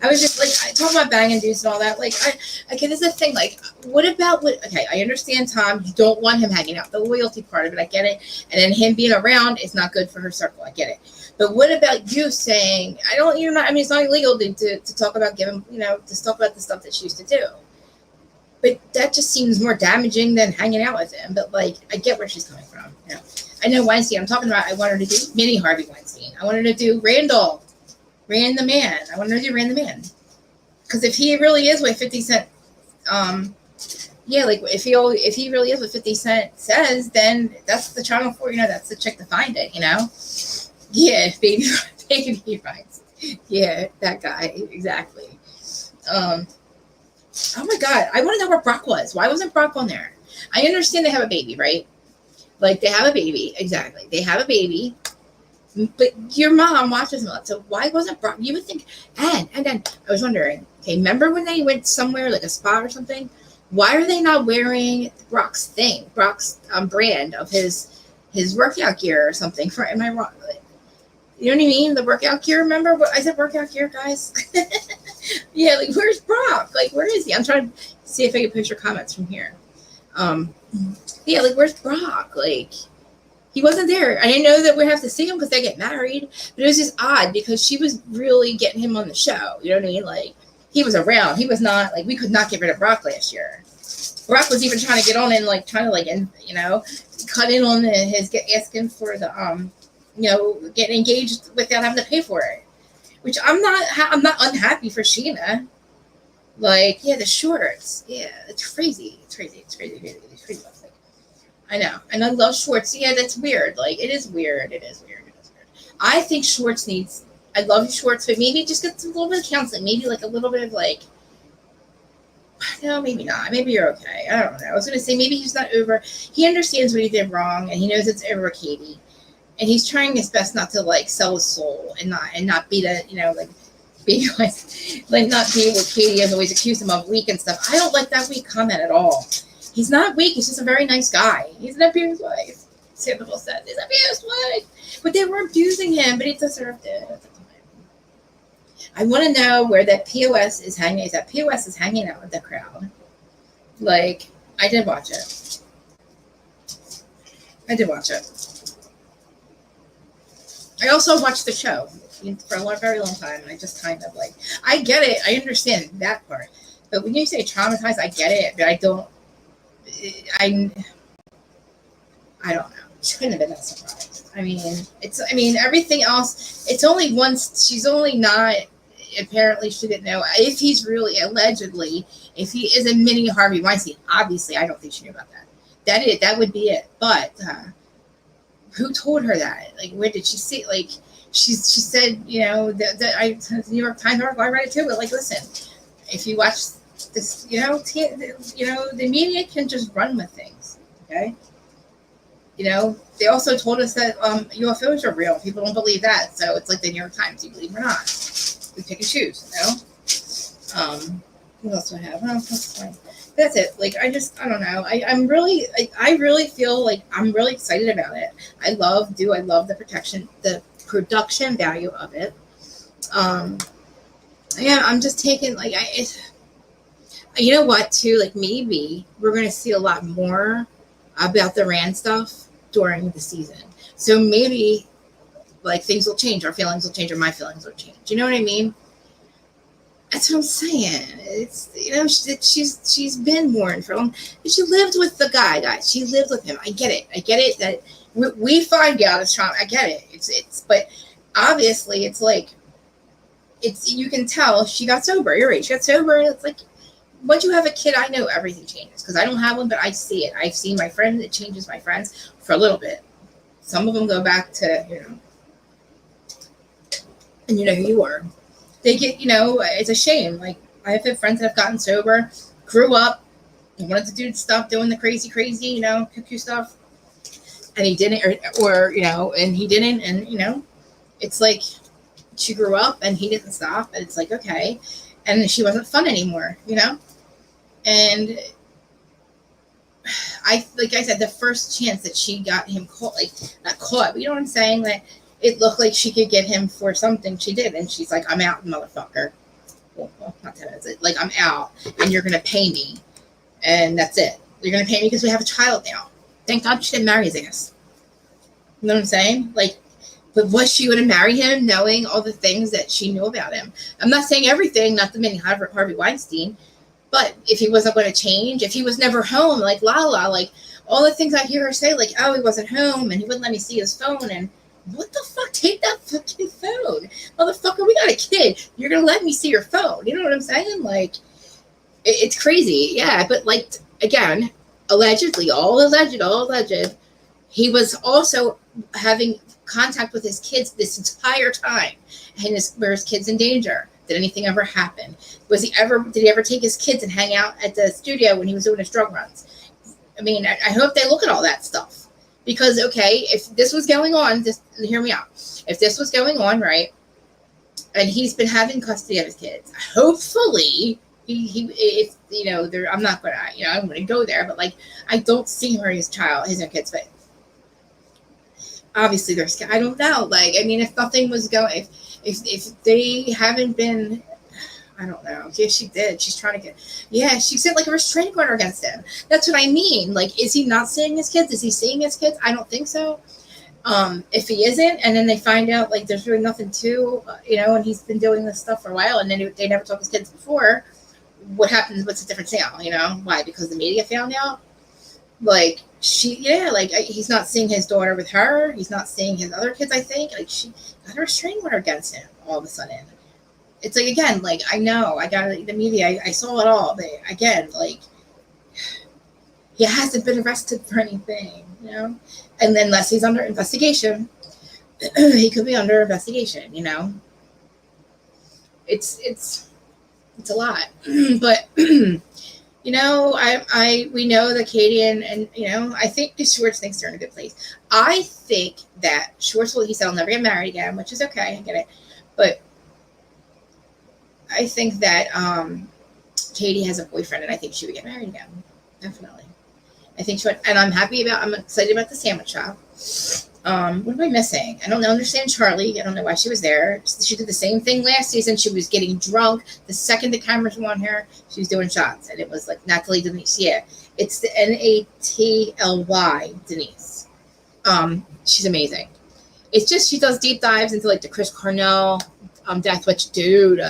I was just I talk about banging dudes and all that. Okay, this is the thing. What about okay, I understand Tom, you don't want him hanging out. The loyalty part of it, I get it. And then him being around is not good for her circle. I get it. But what about you saying, it's not illegal to talk about to talk about the stuff that she used to do. But that just seems more damaging than hanging out with him. But I get where she's coming from. I know Weinstein. I'm talking about. I want her to do mini Harvey Weinstein. I want her to do Rand the Man. I want her to do Rand the Man. Because if he really is what 50 Cent, if he really is what 50 Cent says, then that's the channel for that's the chick to find it. Yeah, baby rights. Yeah, that guy exactly. Oh my God, I want to know where Brock was. Why wasn't Brock on there? I understand they have a baby, right? They have a baby. Exactly. They have a baby. But your mom watches them a lot. So why wasn't Brock? You would think, and I was wondering, okay, remember when they went somewhere, a spa or something? Why are they not wearing Brock's brand of his workout gear or something? Am I wrong? You know what I mean? The workout gear, remember? What I said workout gear, guys? Yeah, where's Brock? Where is he? I'm trying to see if I can post your comments from here. Yeah, where's Brock? He wasn't there. I know that we have to see him because they get married, but it was just odd because she was really getting him on the show. You know what I mean? Like, he was around. He was not, like, we could not get rid of Brock last year. Brock was even trying to get on and, like, trying to, like, and, you know, cut in on asking for the, you know, getting engaged without having to pay for it. Which I'm not unhappy for Sheena. Like, yeah, the shorts. Yeah, it's crazy. It's crazy. It's crazy. It's crazy. I know. And I love Schwartz. Yeah, that's weird. Like, it is weird. It is weird. It is weird. I think Schwartz needs, I love Schwartz, but maybe just get a little bit of counseling. Maybe, like, a little bit of, like, no, maybe not. Maybe you're okay. I don't know. I was going to say maybe he's not over. He understands what he did wrong, and he knows it's over Katie. And he's trying his best not to, like, sell his soul and not be the, you know, like, be like not be what Katie has always accused him of, weak and stuff. I don't like that weak comment at all. He's not weak. He's just a very nice guy. He's an abused wife. Sandoval said he's an abused wife. But they were abusing him, but he deserved it at the time. I want to know where that POS is hanging. Is that POS is hanging out with the crowd? Like, I did watch it. I did watch it. I also watched the show for a very long time, and I just kind of, like, I get it. I understand that part. But when you say traumatized, I get it, but I don't know. She couldn't have been that surprised. I mean, everything else, it's only once, she's only not, apparently she didn't know, if he's really, allegedly, if he is a mini Harvey Weinstein, obviously, I don't think she knew about that. That would be it. But, who told her that? Like, where did she see, like, she said, you know, the New York Times article, I read it too, but, like, listen, if you watch this, you know, the media can just run with things, okay? You know, they also told us that UFOs are real. People don't believe that, so it's like the New York Times. You believe it or not? We pick and choose, you know? What else do I have? That's it. Like, I don't know. I really feel like I'm really excited about it. I love the production value of it. Yeah, I'm just taking, like, you know what, too? Like, maybe we're going to see a lot more about the Rand stuff during the season. So maybe, like, things will change. Our feelings will change, or my feelings will change. You know what I mean? That's what I'm saying. It's, you know, she's been mourned for a long. She lived with the guy, guys. She lived with him. I get it that we find out it's trauma. I get it. It's, but obviously, it's like, you can tell she got sober. You're right. She got sober. It's like, once you have a kid, I know everything changes because I don't have one, but I see it. I've seen my friend. It changes my friends for a little bit. Some of them go back to, you know, and you know who you are. They get, you know, it's a shame. Like, I have friends that have gotten sober, grew up, and wanted to do stuff, doing the crazy, you know, cuckoo stuff, and he didn't, or you know, and he didn't, and you know, it's like she grew up and he didn't stop, and it's like, okay, and she wasn't fun anymore, you know, and like I said, the first chance that she got him caught, like, not caught, but you know what I'm saying, that it looked like she could get him for something, she did, and she's like, I'm out, motherfucker. Well, not that, like, I'm out, and you're gonna pay me, and that's it. You're gonna pay me because we have a child now. Thank God she didn't marry his ass. You know what I'm saying? Like, but was she gonna marry him knowing all the things that she knew about him? I'm not saying everything, not the many Harvey Weinstein, but if he wasn't going to change, if he was never home, like Lala, like all the things I hear her say, like, oh, he wasn't home and he wouldn't let me see his phone, and what the fuck? Take that fucking phone. Motherfucker, we got a kid. You're going to let me see your phone. You know what I'm saying? Like, it's crazy. Yeah, but, like, again, allegedly, all alleged, he was also having contact with his kids this entire time. And were his kids in danger? Did anything ever happen? Did he ever take his kids and hang out at the studio when he was doing his drug runs? I mean, I hope they look at all that stuff. Because, okay, if this was going on, just hear me out. If this was going on, right, and he's been having custody of his kids, hopefully, if, you know, I'm not going to, you know, I'm going to go there, but, like, I don't see her his own kids, but obviously there's, I don't know, like, I mean, if nothing was going, if they haven't been, I don't know. Yeah, she did. She's trying to get, yeah, she said like a restraining order against him. That's what I mean. Like, is he not seeing his kids? Is he seeing his kids? I don't think so. If he isn't, and then they find out like there's really nothing to, and he's been doing this stuff for a while, and then they never told his kids before, what happens? What's the difference now? Why? Because the media found out. Like he's not seeing his daughter with her. He's not seeing his other kids. I think like she got a restraining order against him all of a sudden. It's like, again, like, I know I got the media. I saw it all, but again, like, he hasn't been arrested for anything, and then unless he's under investigation, he could be under investigation. It's a lot, but we know that Katie and I think Schwartz thinks they're in a good place. I think that Schwartz he said he'll never get married again, which is okay. I get it, but I think that Katie has a boyfriend, and I think she would get married again. Definitely. I think she would, and I'm excited about the sandwich shop. What am I missing? I don't understand Charlie. I don't know why she was there. She did the same thing last season. She was getting drunk. The second the cameras were on her, she was doing shots. And it was like Natalie Denise. Yeah. It's the Natly Denise. She's amazing. It's just she does deep dives into like the Chris Cornell death, which, dude,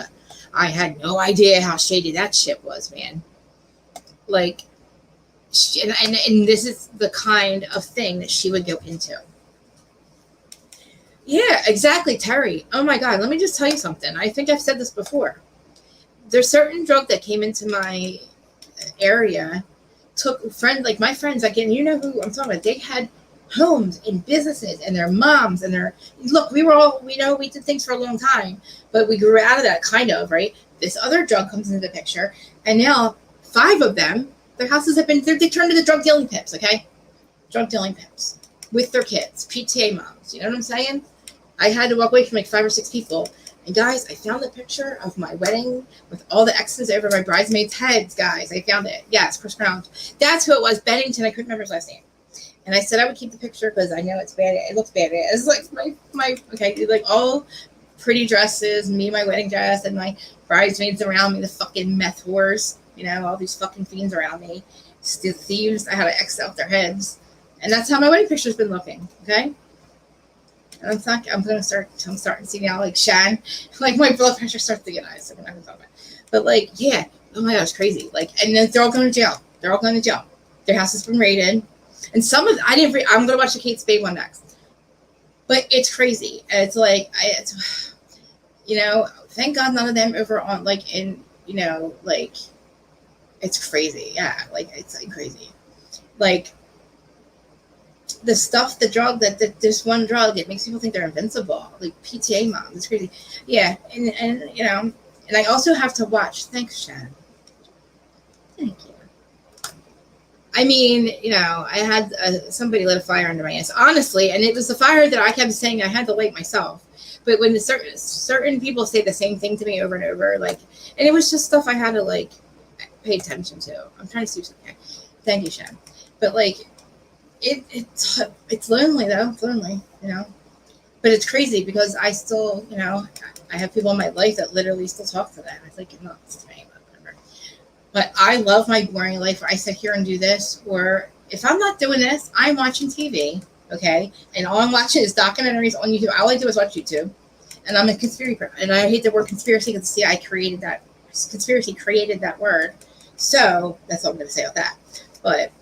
I had no idea how shady that shit was, man. Like, and this is the kind of thing that she would go into. Yeah, exactly, Terry. Oh my God, let me just tell you something. I think I've said this before. There's certain drug that came into my area, took friends, like my friends, again, you know who I'm talking about. They had homes and businesses and their moms and look, we did things for a long time, but we grew out of that kind of, right? This other drug comes into the picture, and now 5 of them, their houses have been, they turned into drug dealing pimps, okay? Drug dealing pimps with their kids, PTA moms, you know what I'm saying? I had to walk away from like 5 or 6 people. And guys, I found the picture of my wedding with all the X's over my bridesmaids' heads, guys. I found it. Yes, Chris Brown. That's who it was, Bennington. I couldn't remember his last name. And I said I would keep the picture because I know it's bad. It looks bad. It's like my okay, like all pretty dresses, me, my wedding dress, and my bridesmaids around me, the fucking meth whores, all these fucking fiends around me, still thieves. I had to X out their heads. And that's how my wedding picture's been looking, okay? And I'm starting to see now, like, Shan, like, my blood pressure starts to get high, so I'm not going to talk about it. But, like, yeah, oh my gosh, crazy. Like, and then they're all going to jail. They're all going to jail. Their house has been raided. And some of, I'm going to watch the Kate Spade one next. But it's crazy. And it's like, thank God none of them over on, like, in, like, it's crazy. Yeah, like, it's like crazy. Like, the stuff, the drug, this one drug, it makes people think they're invincible. Like PTA moms, it's crazy. Yeah, and and I also have to watch. Thanks, Shan. Thank you. I mean, I had somebody lit a fire under my ass, honestly, and it was the fire that I kept saying I had to light myself. But when the certain people say the same thing to me over and over, like, and it was just stuff I had to like pay attention to. I'm trying to see something. Thank you, Shan. But like. It's lonely though. It's lonely, but it's crazy because I still, I have people in my life that literally still talk to them. It's like nuts to me, but whatever. But I love my boring life where I sit here and do this, or if I'm not doing this, I'm watching TV, okay? And all I'm watching is documentaries on YouTube. All I do is watch YouTube, and I'm a conspiracy person. And I hate the word conspiracy because conspiracy created that word. So that's all I'm going to say about that. But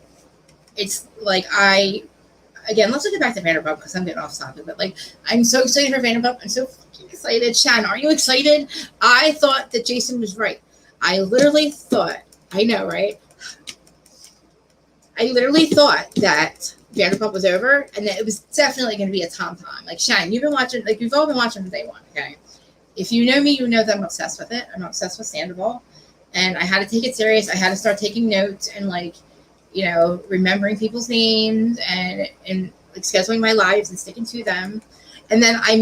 it's like let's get back to Vanderpump because I'm getting off topic, but like, I'm so excited for Vanderpump. I'm so fucking excited. Shan, are you excited? I thought that Jason was right. I literally thought, I know, right? I literally thought that Vanderpump was over and that it was definitely going to be a Tom-Tom. Like, Shan, you've been watching, like, you've all been watching from day one, okay? If you know me, you know that I'm obsessed with it. I'm obsessed with Sandoval, and I had to take it serious. I had to start taking notes and, like, remembering people's names and like scheduling my lives and sticking to them. And then I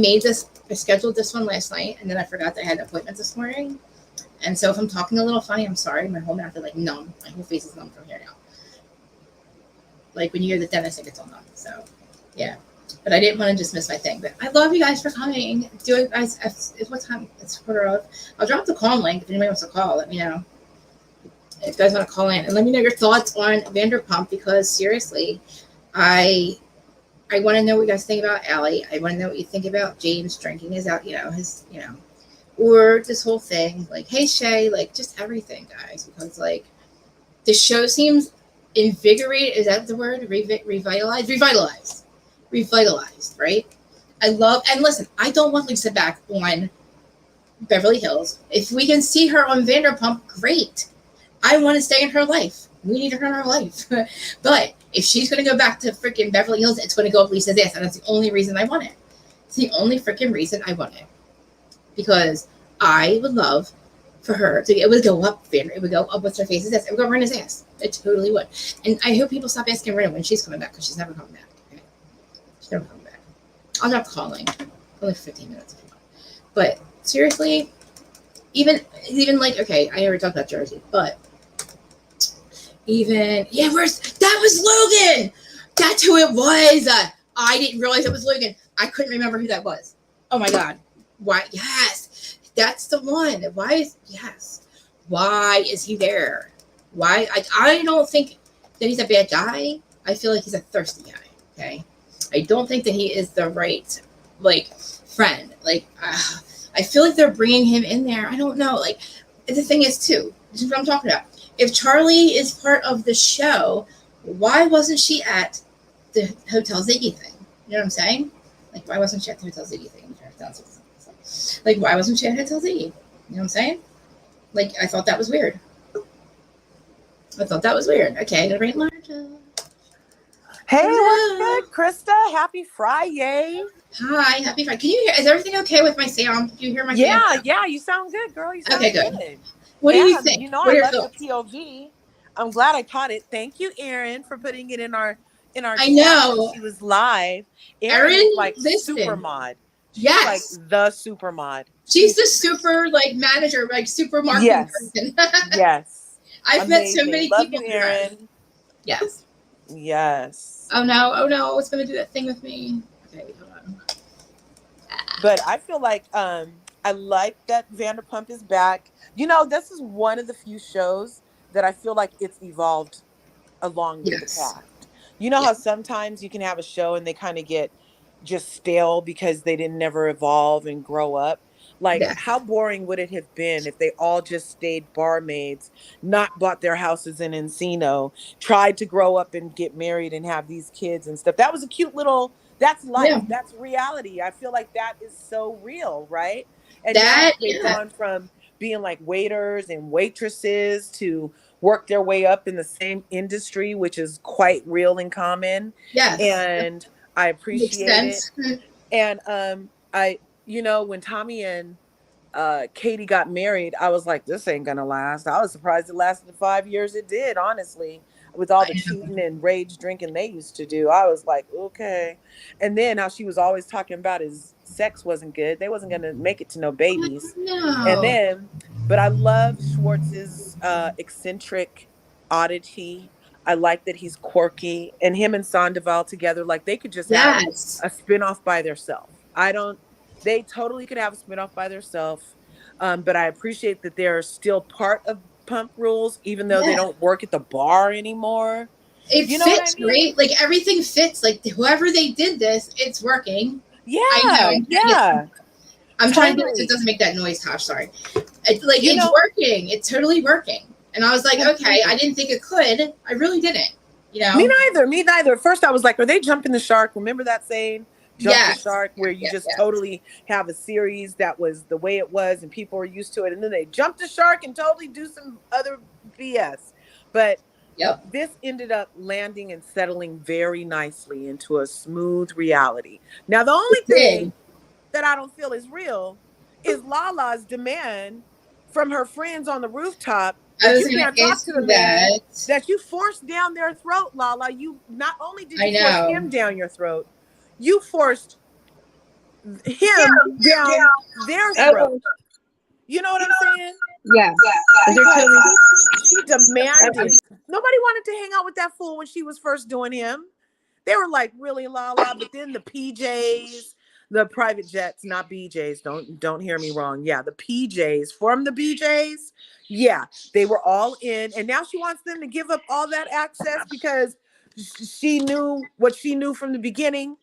scheduled this one last night, and then I forgot that I had an appointment this morning. And so if I'm talking a little funny, I'm sorry. My whole mouth is like numb. My whole face is numb from here now. Like when you hear the dentist, it gets all numb. So yeah. But I didn't want to just miss my thing. But I love you guys for coming. Do it, guys. It's what time? It's 4:00. I'll drop the call link if anybody wants to call. Let me know. If you guys want to call in and let me know your thoughts on Vanderpump, because seriously, I I want to know what you guys think about Allie. I want to know what you think about James drinking his out, or this whole thing. Like, hey Shay, like just everything, guys, because like the show seems invigorated. Is that the word? Revitalized, right? I love, and listen, I don't want Lisa back on Beverly Hills. If we can see her on Vanderpump, great. I want to stay in her life. We need her in our life. But if she's going to go back to freaking Beverly Hills, it's going to go up Lisa's ass. And that's the only reason I want it. It's the only freaking reason I want it. Because I would love for her to, it would go up there. It would go up what's her face's ass. It would go right in his ass. It totally would. And I hope people stop asking Rena when she's coming back, because she's never coming back. Okay? She's never coming back. I'll stop calling. Only 15 minutes if you want. But seriously, even like, okay, I already talked about Jersey, but that was Logan. That's who it was. I didn't realize it was Logan. I couldn't remember who that was. Oh my God. Why? Yes, that's the one. Why is he there? Why? I don't think that he's a bad guy. I feel like he's a thirsty guy. Okay. I don't think that he is the right, like, friend. Like, I feel like they're bringing him in there. I don't know. Like, the thing is, too, this is what I'm talking about. If Charlie is part of the show, why wasn't she at the Hotel Ziggy thing? You know what I'm saying? Like, why wasn't she at the Hotel Ziggy thing? Like, why wasn't she at Hotel Ziggy? You know what I'm saying? Like, I thought that was weird. Okay, I'm gonna bring Larja.
Hey, what's good, Krista? Happy Friday.
Hi, happy Friday. Can you hear? Is everything okay with my sound? Do you hear my
sound? Yeah, you sound good, girl. You sound
good. What do you think?
You know, I love the POV. I'm glad I caught it. Thank you, Erin, for putting it in our
I know
she was live. Erin is like super mod. She's like the super mod.
She's the super like manager, like super marketing person.
Yes.
I've met so many
love
people.
You, Erin.
Yes.
Yes.
Oh no, it's gonna do that thing with me. Okay, hold on.
But I feel like I like that Vanderpump is back. You know, this is one of the few shows that I feel like it's evolved along with the past. You know how sometimes you can have a show and they kind of get just stale because they didn't never evolve and grow up. Like, how boring would it have been if they all just stayed barmaids, not bought their houses in Encino, tried to grow up and get married and have these kids and stuff? That was a cute little, that's life. That's reality. I feel like that is so real, right? And now they've gone from being like waiters and waitresses to work their way up in the same industry, which is quite real and common.
Yes.
And I appreciate it. And when Tommy and Katie got married, I was like, this ain't gonna last. I was surprised it lasted the 5 years it did, honestly, with all the cheating and rage drinking they used to do. I was like, okay. And then how she was always talking about his sex wasn't good. They wasn't gonna make it to no babies.
No.
And then, but I love Schwartz's eccentric oddity. I like that he's quirky, and him and Sandoval together, like they could just have a spinoff by themselves. They totally could have a spinoff by themselves. But I appreciate that they're still part of Pump Rules, even though they don't work at the bar anymore.
It fits, right? Like everything fits. Like whoever they did this, it's working.
Yeah, I know. Yeah.
I'm trying to do it so it doesn't make that noise, Tosh. Sorry. It's working. It's totally working. And I was like, okay, I didn't think it could. I really didn't. You know?
Me neither. At first I was like, are they jumping the shark? Remember that saying? Jump the shark, where you just totally have a series that was the way it was and people were used to it. And then they jump the shark and totally do some other BS. But this ended up landing and settling very nicely into a smooth reality. Now, the only thing that I don't feel is real is Lala's demand from her friends on the rooftop that you can't talk to the man, that you forced down their throat, Lala. You not only did you force him down your throat, you forced him down their throat. You know what I'm saying?
Yeah.
She demanded. Nobody wanted to hang out with that fool when she was first doing him. They were like, really, Lala? But then the PJs, the private jets, not BJs. Don't hear me wrong. Yeah, the PJs from the BJs. Yeah, they were all in. And now she wants them to give up all that access because she knew what she knew from the beginning.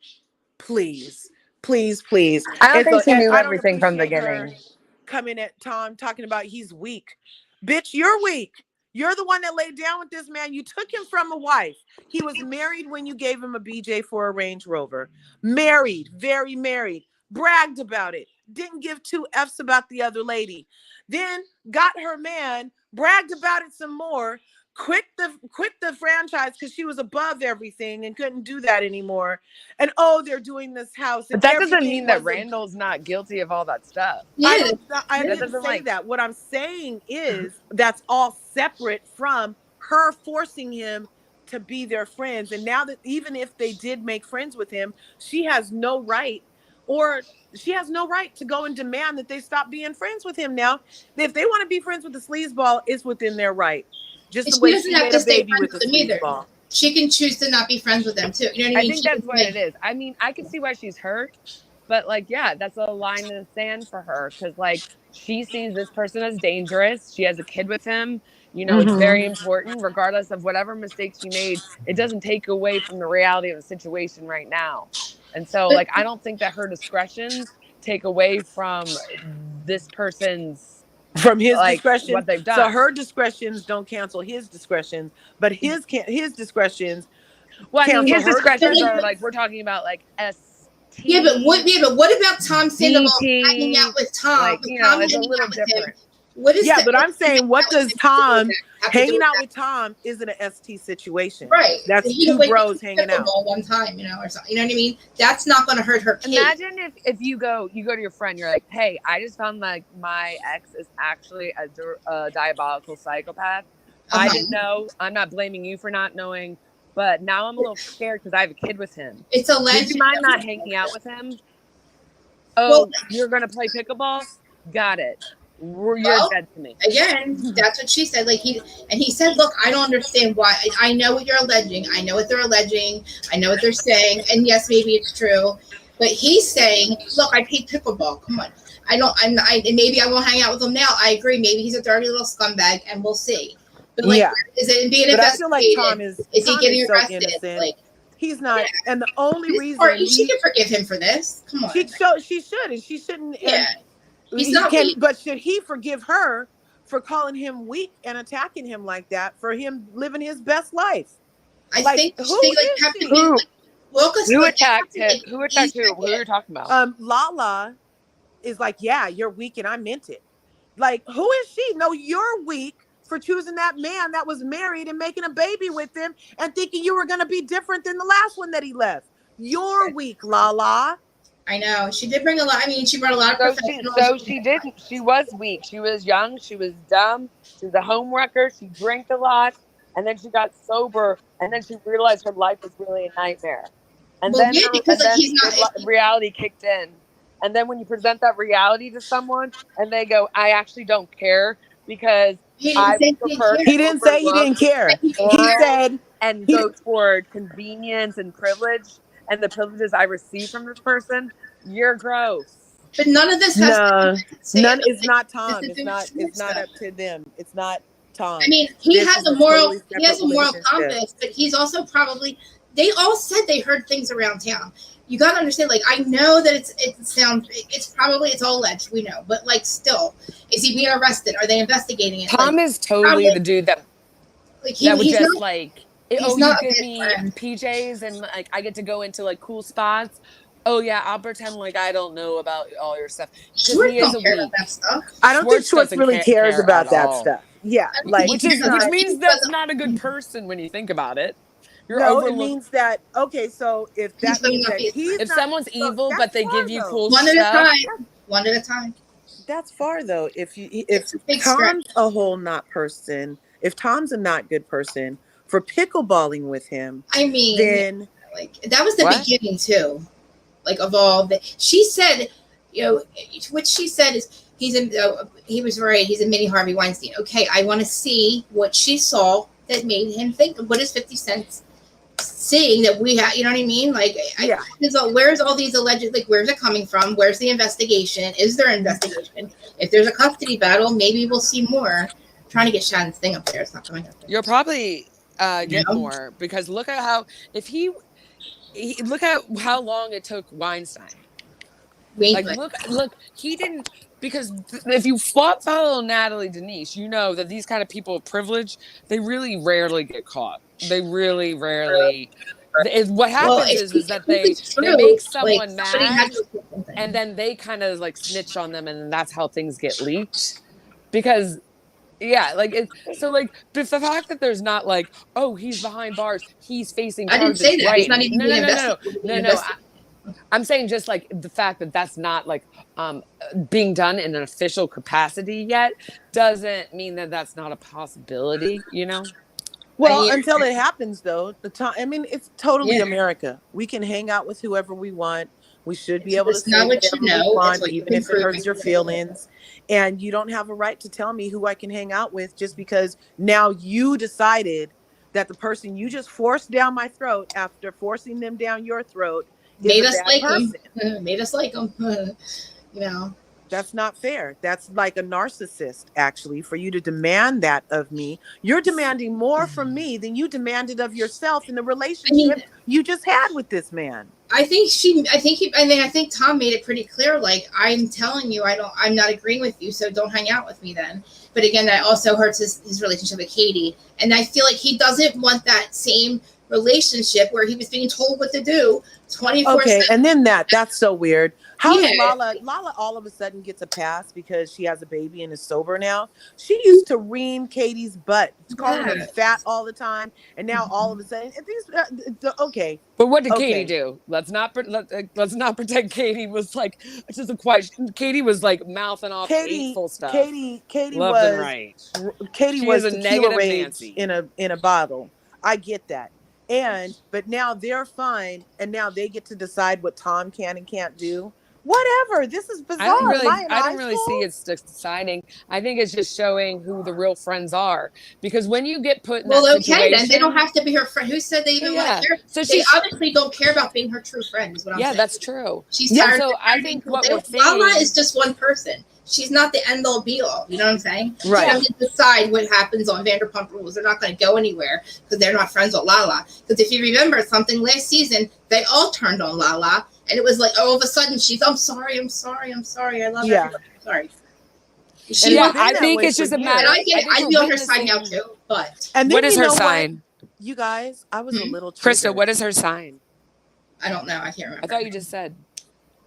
Please, please, please.
I don't think she
And
knew
I don't
everything from the
appreciate her
beginning.
coming at Tom talking about he's weak. Bitch, you're weak. You're the one that laid down with this man. You took him from a wife. He was married when you gave him a BJ for a Range Rover. Married, very married. Bragged about it. Didn't give two F's about the other lady. Then got her man, bragged about it some more. Quit the franchise because she was above everything and couldn't do that anymore. And they're doing this house, and
But that doesn't
everything
mean that
was
Randall's not guilty of all that stuff.
Yeah,
I
That
didn't
doesn't
say that. What I'm saying is that's all separate from her forcing him to be their friends. And now that even if they did make friends with him, she has no right to go and demand that they stop being friends with him now. If they want to be friends with the sleazeball, it's within their right. Just
and
the
she
way
doesn't
she
have
made
to
a
stay
baby
friends
with
with
the
them either.
sleazeball.
She can choose to not be friends with them too. You know what I
I
mean?
think that's what it is. I mean, I can see why she's hurt, but like, yeah, that's a line in the sand for her because like she sees this person as dangerous. She has a kid with him. You know, it's very important, regardless of whatever mistakes she made. It doesn't take away from the reality of the situation right now. And so,
But
like, I don't think that her discretions take away from this person's
From his
like
discretion.
what they've
So
done.
her discretions don't cancel his discretions, but his discretions
Well, I mean,
cancel
his
her
discretions
discretion.
are like we're talking about like
yeah, but what about Tom Sandoval hanging out
DT,
with Tom?
like,
With
you know,
Tom
it's a
hanging
little
out with him.
different.
What is
Yeah,
that?
but I'm saying, what does Tom
have to do
hanging
with
out
that?
with Tom isn't an ST situation?
Right.
That's
He
two
went
bros
to
hanging out.
pickleball one time, or something. You know what I mean? That's not going to hurt her case.
Imagine if you go to your friend, you're like, hey, I just found like my ex is actually a diabolical psychopath. I didn't know. I'm not blaming you for not knowing, but now I'm a little scared because I have a kid with him.
It's
Would you
alleged.
mind not hanging out with him?
Well,
Oh, you're gonna play pickleball? Got it. You're dead to me.
Again, that's what she said. Like he said, look, I don't understand why. I know what you're alleging. I know what they're alleging. I know what they're saying. And yes, maybe it's true. But he's saying, look, I played pickleball. Come on. Maybe I won't hang out with him now. I agree. Maybe he's a dirty little scumbag and we'll see. But like, is it being
But
investigated?
I feel like Tom
is he getting
so
arrested?
innocent.
Like,
he's not.
yeah.
And the only reason
she can forgive him for this. Come on.
she should, and she shouldn't.
Yeah.
And
He's not weak.
but should he forgive her for calling him weak and attacking him like that for him living his best life?
I think
who
have to be,
who attacked him? Who attacked who? Who are you talking about?
Lala is like, yeah, you're weak, and I meant it. Like, who is she? No, you're weak for choosing that man that was married and making a baby with him and thinking you were going to be different than the last one that he left. You're weak, Lala.
I know. She did bring a lot. I mean, she brought a lot of professionals.
So she didn't. She was weak. She was young. She was dumb. She was a homewrecker. She drank a lot. And then she got sober. And then she realized her life was really a nightmare. And then reality kicked in. And then when you present that reality to someone and they go, I actually don't care because I would prefer.
He didn't say he didn't care. He said
and go toward convenience and privilege and the privileges I receive from this person. You're gross.
But none of this has
it's not Tom. It's not up to them. It's not Tom.
I mean, he has a moral compass, but he's also probably, they all said they heard things around town. You got to understand, like, I know that it's all alleged, we know, but like, still, is he being arrested? Are they investigating it?
Tom is totally the dude that would just like, you give me PJs and like I get to go into like cool spots. Oh yeah, I'll pretend like I don't know about all your stuff.
Schwartz don't care about that stuff.
I don't think Schwartz really cares about that stuff. Yeah, like
which means that's not a good person when you think about it.
It means that so if that means that
if someone's evil but they give you cool
stuff. One at a time.
That's far though. If Tom's a whole not person, if Tom's a not good person for pickleballing with him,
I mean,
then
like that was the beginning too. Like of all that, she said, what she said is he was right. He's a mini Harvey Weinstein. Okay, I want to see what she saw that made him think. What is 50 Cent's seeing that we have? You know what I mean? Like, where's all these alleged? Like, where's it coming from? Where's the investigation? Is there an investigation? If there's a custody battle, maybe we'll see more. I'm trying to get Shannon's thing up there. It's not coming up there.
You'll probably get more, because look at how look at how long it took Weinstein. Like, look, he didn't, because if you follow Natalie Denise, you know that these kind of people of privilege, they really rarely get caught. They really rarely. What happens is that they make someone mad, and then they kind of like snitch on them, and that's how things get leaked. Because so the fact that there's not like, oh, he's behind bars, he's facing charges. I didn't say that. Right? It's not even no. I'm saying just like the fact that that's not like being done in an official capacity yet doesn't mean that that's not a possibility, you know?
Well, until it happens, though, it's totally America. We can hang out with whoever we want. We should be able to say whatever we want, even if it hurts your feelings. And you don't have a right to tell me who I can hang out with just because now you decided that the person you just forced down my throat after forcing them down your throat made us like them.
Made us like them. You know.
That's not fair. That's like a narcissist, actually, for you to demand that of me. You're demanding more from me than you demanded of yourself in the relationship you just had with this man.
I think Tom made it pretty clear. Like, I'm telling you, I'm not agreeing with you, so don't hang out with me then. But again, that also hurts his relationship with Katie. And I feel like he doesn't want that same relationship where he was being told what to do 24/7.
Okay, and then that's so weird. How is Lala all of a sudden gets a pass because she has a baby and is sober now? She used to ream Katie's butt, calling her fat all the time, and now all of a sudden okay.
But what did Katie do? Let's not pretend Katie was like just a quiet. Katie was like mouthing off hateful stuff.
Katie was a tequila rage in a bottle. I get that. But now they're fine, and now they get to decide what Tom can and can't do. Whatever. This is bizarre.
I don't really see it's deciding. I think it's just showing who the real friends are. Because when you get put in that situation,
then they don't have to be her friend. Who said they even want to care? So they obviously don't care about being her true friend. Is what I'm saying.
That's true.
She's tired. So I think what we're seeing, Lala is just one person. She's not the end all be all. You know what I'm saying?
Right.
They have to decide what happens on Vanderpump Rules. They're not going to go anywhere because they're not friends with Lala. Because if you remember something last season, they all turned on Lala. And it was like, all of a sudden, I'm sorry. I love her. Sorry.
I think it's just a matter.
I'd be on her side now, too. But
what is her sign?
You guys, I was a little
triggered. Krista, what is her sign?
I don't know. I can't remember.
I thought you just said.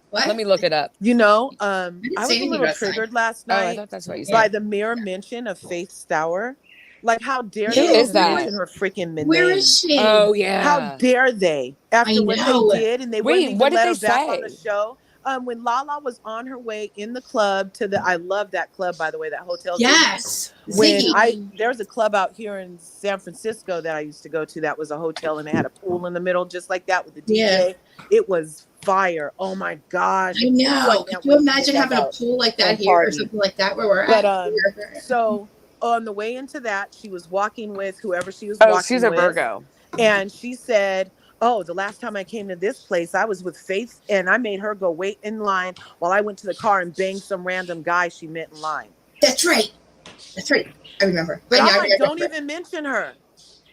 What?
Let me look it up.
I was a little triggered last night
I thought that's what you said.
by the mere mention of Faith Stour. Like, how dare they mention her freaking name?
Where is she?
Oh, yeah.
How dare they? After what they did, and they wouldn't even let her back on the show. When Lala was on her way in the club I love that club, by the way, that hotel.
Yes.
There was a club out here in San Francisco that I used to go to that was a hotel, and it had a pool in the middle just like that with the DJ. Yeah. It was fire. Oh my gosh.
I know. Could you imagine having a pool like that here or something like that where we're at?
So on the way into that, she was walking with whoever she was walking with. Oh,
she's a Virgo.
And she said, the last time I came to this place, I was with Faith, and I made her go wait in line while I went to the car and banged some random guy she met in line.
That's right. I remember. But
don't even mention her.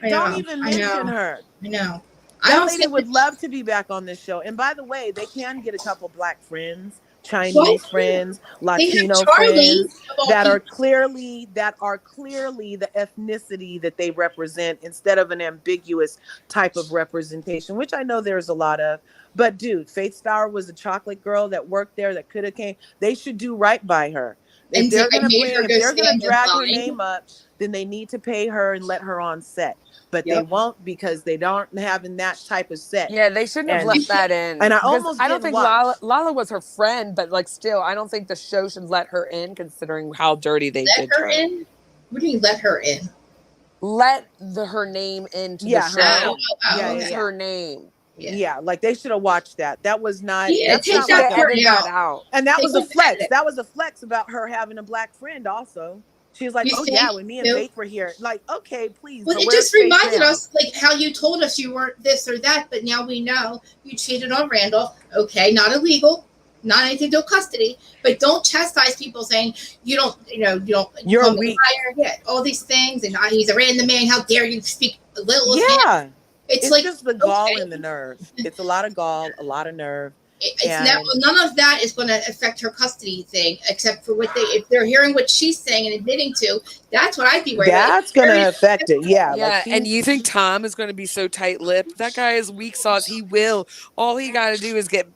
Don't even mention her.
I know.
That lady would love to be back on this show. And by the way, they can get a couple black friends, Chinese friends, Latino friends that are clearly the ethnicity that they represent instead of an ambiguous type of representation, which I know there's a lot of. But dude, Faith Stour was a chocolate girl that worked there that could have came. They should do right by her. If they're going to drag her name up, then they need to pay her and let her on set. But they won't because they don't having that type of set.
Yeah, they shouldn't have left that in.
And I
don't think Lala was her friend, but like still, I don't think the show should let her in considering how dirty they did her.
In? What do you mean let her in?
Let her name into the show. Use her name.
Yeah, like they should have watched that. That was not.
Take that part out.
And that was a flex. That was a flex about her having a black friend also. She was like, when me and Faith were here. Like, okay, please.
Well, it just reminded us, like, how you told us you weren't this or that, but now we know you cheated on Randall. Okay, not illegal, not anything to do with custody, but don't chastise people saying you don't.
You're weak.
All these things, and he's a random man. How dare you speak little.
Yeah.
It's
like just the gall and the nerve. It's a lot of gall, a lot of nerve.
None of that is going to affect her custody thing, except for if they're hearing what she's saying and admitting to. That's what I'd be worried about.
That's going to affect it. Yeah.
Yeah. And you think Tom is going to be so tight-lipped? That guy is weak sauce. He will. All he got to do is get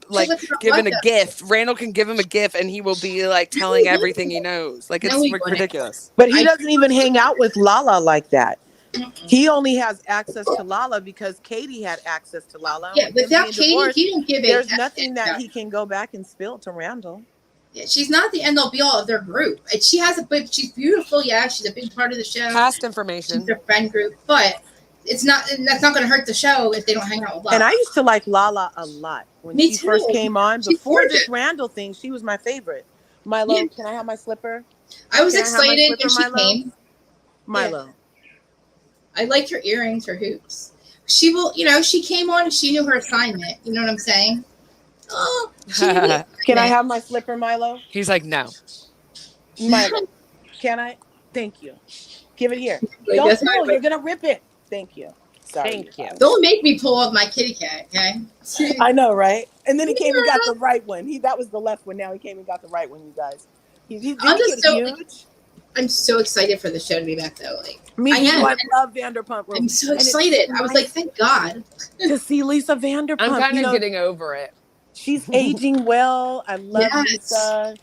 given a gift. Randall can give him a gift, and he will be like telling everything he knows. Like, it's ridiculous.
But he doesn't even hang out with Lala like that. He only has access to Lala because Katie had access to Lala.
Yeah, without Katie, he don't give
There's nothing that he can go back and spill to Randall.
Yeah, she's not the end all be all of their group. And she's beautiful. Yeah, she's a big part of the show.
Past information.
She's their friend group, but that's not going to hurt the show if they don't hang out with Lala.
And I used to like Lala a lot when she first came on. Before this Randall thing, she was my favorite. Milo, can I have my slipper?
I was excited when she came.
Milo. Yeah.
I liked her earrings, her hoops. She will, she came on and she knew her assignment. You know what I'm saying? Oh,
can I have my slipper, Milo?
He's like, no.
Milo, can I? Thank you. Give it here. Don't pull. You're gonna rip it. Thank you. Sorry.
Thank you.
Don't make me pull off my kitty cat, okay?
I know, right? And then he came and got the right one. That was the left one. Now he came and got the right one, you guys. He's huge. I'm
so excited for the show to be back, though.
Me too. I love Vanderpump.
I'm so excited. I was like, thank God
to see Lisa Vanderpump.
I'm kind of getting over it.
She's aging well. I love Lisa,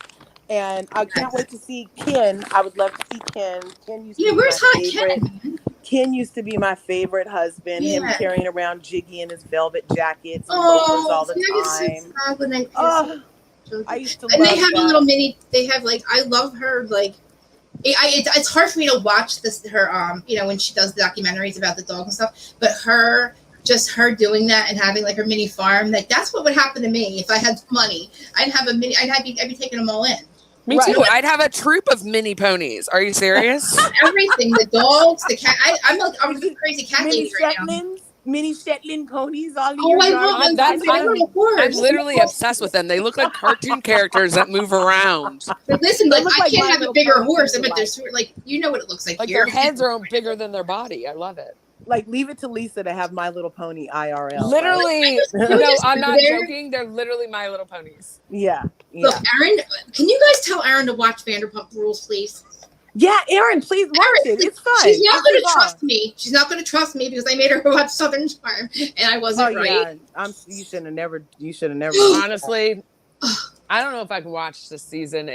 and I can't wait to see Ken. I would love to see Ken. Ken used to be
where's
my
favorite.
Ken? Ken used to be my favorite husband. Him carrying around Jiggy in his velvet jackets and all the time. I used to.
And they have a little mini. They have I love her it's hard for me to watch her when she does the documentaries about the dog and stuff, but her doing that and having her mini farm, that's what would happen to me if I had money. I'd be taking them all in.
Me too. I'd have a troop of mini ponies. Are you serious?
Everything, the dogs, the cat. I'm a crazy cat lady right now.
Mini Shetland ponies all in
your yard.
I'm literally obsessed with them. They look like cartoon characters that move around.
But listen, I can't have a bigger horse. I bet they're you know what it looks like.
Their heads are bigger than their body. I love it.
Leave it to Lisa to have My Little Pony IRL.
Literally, no, I'm not joking. They're literally My Little Ponies.
Yeah.
Look, Aaron, can you guys tell Aaron to watch Vanderpump Rules, please?
Yeah, Aaron, please watch it. It's fun.
She's not going to trust me. She's not going to trust me because I made her watch Southern Charm, and I wasn't right.
Yeah. You should have never.
Honestly, I don't know if I can watch this season.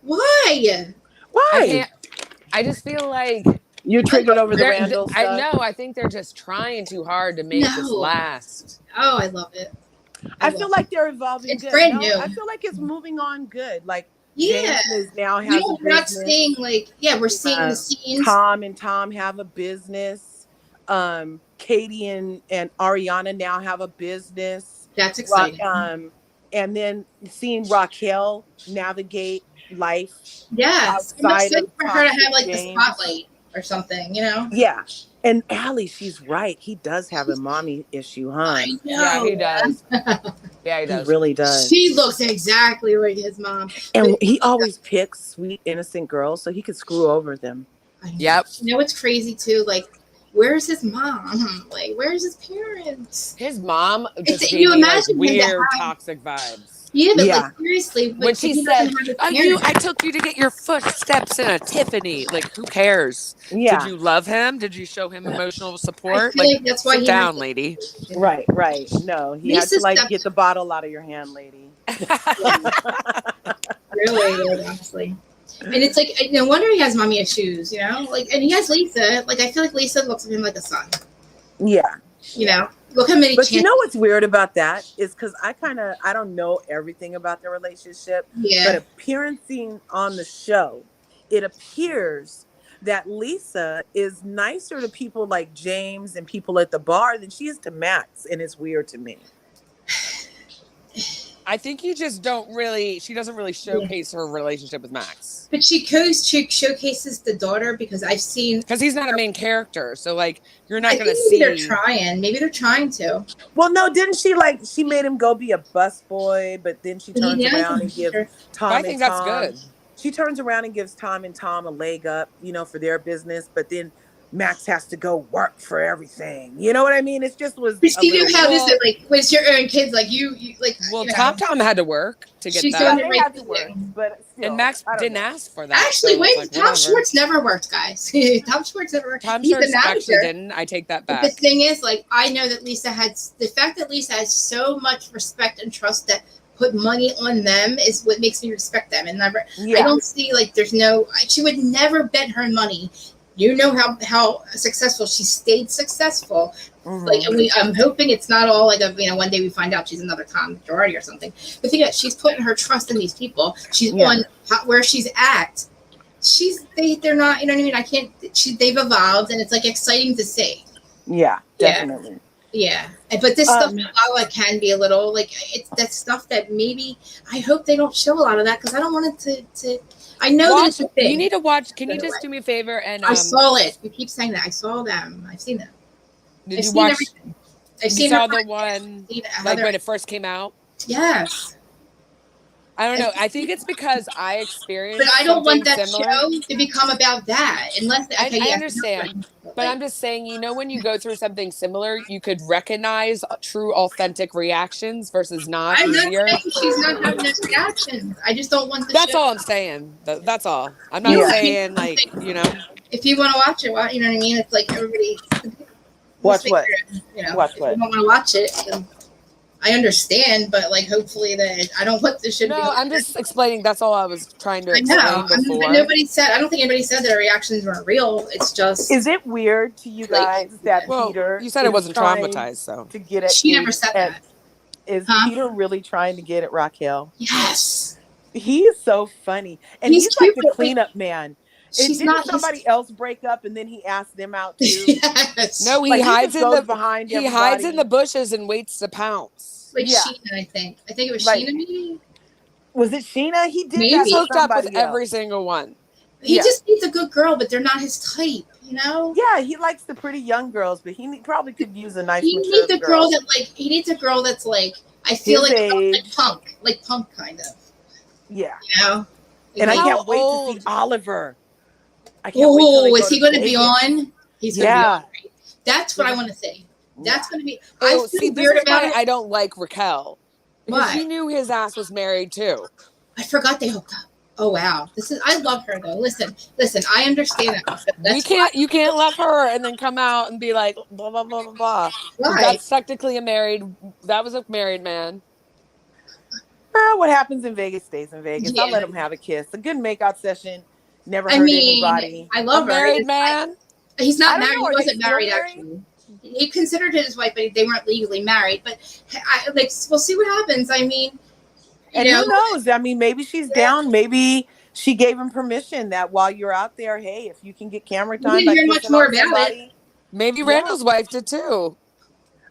Why?
I just feel like
you're triggered over the Randall stuff.
I know. I think they're just trying too hard to make this last.
Oh, I love it.
I feel like they're evolving.
It's brand new.
I feel like it's moving on good.
Yeah,
now
we're not seeing we're seeing the scenes.
Tom and Tom have a business. Katie and Ariana now have a business.
That's exciting.
And then seeing Raquel navigate life.
Yes, I'm excited for her to have the spotlight or something.
Yeah. And Allie, she's right. He does have a mommy issue, huh?
I know.
Yeah, he does. Yeah, he does.
He really does.
She looks exactly like his mom.
And he always picks sweet, innocent girls so he could screw over them.
Yep.
You know what's crazy, too? Where's his mom? Where's his parents?
His mom just gave me weird, toxic vibes.
Yeah, but seriously.
When she said, I took you to get your footsteps in a Tiffany. Who cares?
Yeah.
Did you love him? Did you show him emotional support?
I feel like that's why
sit down, lady.
Right. No, he had to get the bottle out of your hand, lady.
Really, honestly. And it's no wonder he has mommy issues, and he has Lisa. I feel like Lisa looks at him like a son.
Yeah.
Look how many.
But you know what's weird about that is because I don't know everything about their relationship.
Yeah.
But appearing on the show, it appears that Lisa is nicer to people like James and people at the bar than she is to Max, and it's weird to me.
I think she doesn't really showcase her relationship with Max.
But she showcases the daughter because
he's not a main character. So you're not going to
see. Maybe they're trying to.
Well, no, didn't she she made him go be a busboy, but then she turns around and gives Tom
I think that's good.
She turns around and gives Tom and Tom a leg up, for their business. But then Max has to go work for everything. You know what I mean? It just was.
Christine, you have this like with your own kids, like you like.
Well, Tom had to work to get
she's
that.
doing the right
to work, but still,
and Max didn't ask for that.
Actually,
so
wait,
like,
Tom Schwartz never worked, guys. Tom Schwartz never worked.
Tom
He's
Schwartz
the manager.
actually didn't. I take that back.
But the thing is, like, I know that Lisa had the fact that Lisa has so much respect and trust that put money on them is what makes me respect them. And never, I don't see like there's no. She would never bet her money. You know how successful she stayed successful. Like, and I'm hoping it's not all like one day we find out she's another Tom Girardi or something. But think that she's putting her trust in these people. She's on where she's at. They're not, you know what I mean? I can't. They've evolved, and it's like exciting to see.
Yeah, definitely.
Yeah, but this stuff can be a little like it's that stuff that maybe I hope they don't show a lot of that because I don't want it to. I know that it's a thing.
You need to watch. Can you just do me a favor? And
I saw it. You keep saying that. I saw them. I've seen them.
Did you watch?
Everything. I've seen
saw the one like when it first came out.
Yes.
I don't know. I think it's because I experienced.
But I don't want that
similar.
show to become about that, unless
I understand. But I'm just saying, when you go through something similar, you could recognize true, authentic reactions versus not.
I'm
easier.
not saying she's not having those reactions. I just don't want the
That's
show.
all I'm saying. That's all. I'm not saying like
If you want to watch it, you know what I mean. It's like everybody.
Watch what?
Watch what? If you don't want to watch it, then I understand, but like hopefully that I don't want this shit.
No, I'm just explaining. That's all I was trying to explain before.
I don't think anybody said that our reactions weren't real. It's just.
Is it weird to you guys that Peter?
You said it wasn't traumatized, so
to get at.
She never said that.
Is Peter really trying to get at Raquel?
Yes.
He is so funny, and he's like the cleanup man. Didn't somebody else break up and then he asked them out too?
Yes.
No, he hides in the
behind.
He hides in the bushes and waits to pounce.
Like Sheena, I think it was Sheena. Maybe
was it Sheena? He did.
He hooked up with every single one.
He just needs a good girl, but they're not his type.
Yeah, he likes the pretty young girls, but he probably could use a nice.
He needs a girl he needs a girl that's like I feel like punk kind of.
Yeah.
And
I can't wait to see Oliver.
Is he going to be on? He's going to be on. Right? That's what I want to see. That's going to be. I feel weird about it.
I don't like Raquel. Because
Why?
he knew his ass was married too.
I forgot they hooked up. Oh wow, I love her though. Listen. I understand that.
You can't love her and then come out and be like blah blah blah blah blah.
Why?
That's technically that was a married man.
What happens in Vegas stays in Vegas. I'll let him have a kiss. A good makeout session. Never hurt anybody.
I love
a married man.
He's not married. He wasn't married actually. He considered it his wife, but they weren't legally married. But we'll see what happens. I mean,
who knows? I mean, maybe she's down. Maybe she gave him permission that while you're out there, hey, if you can get camera time,
we didn't hear much more about it.
Maybe Randall's wife did too.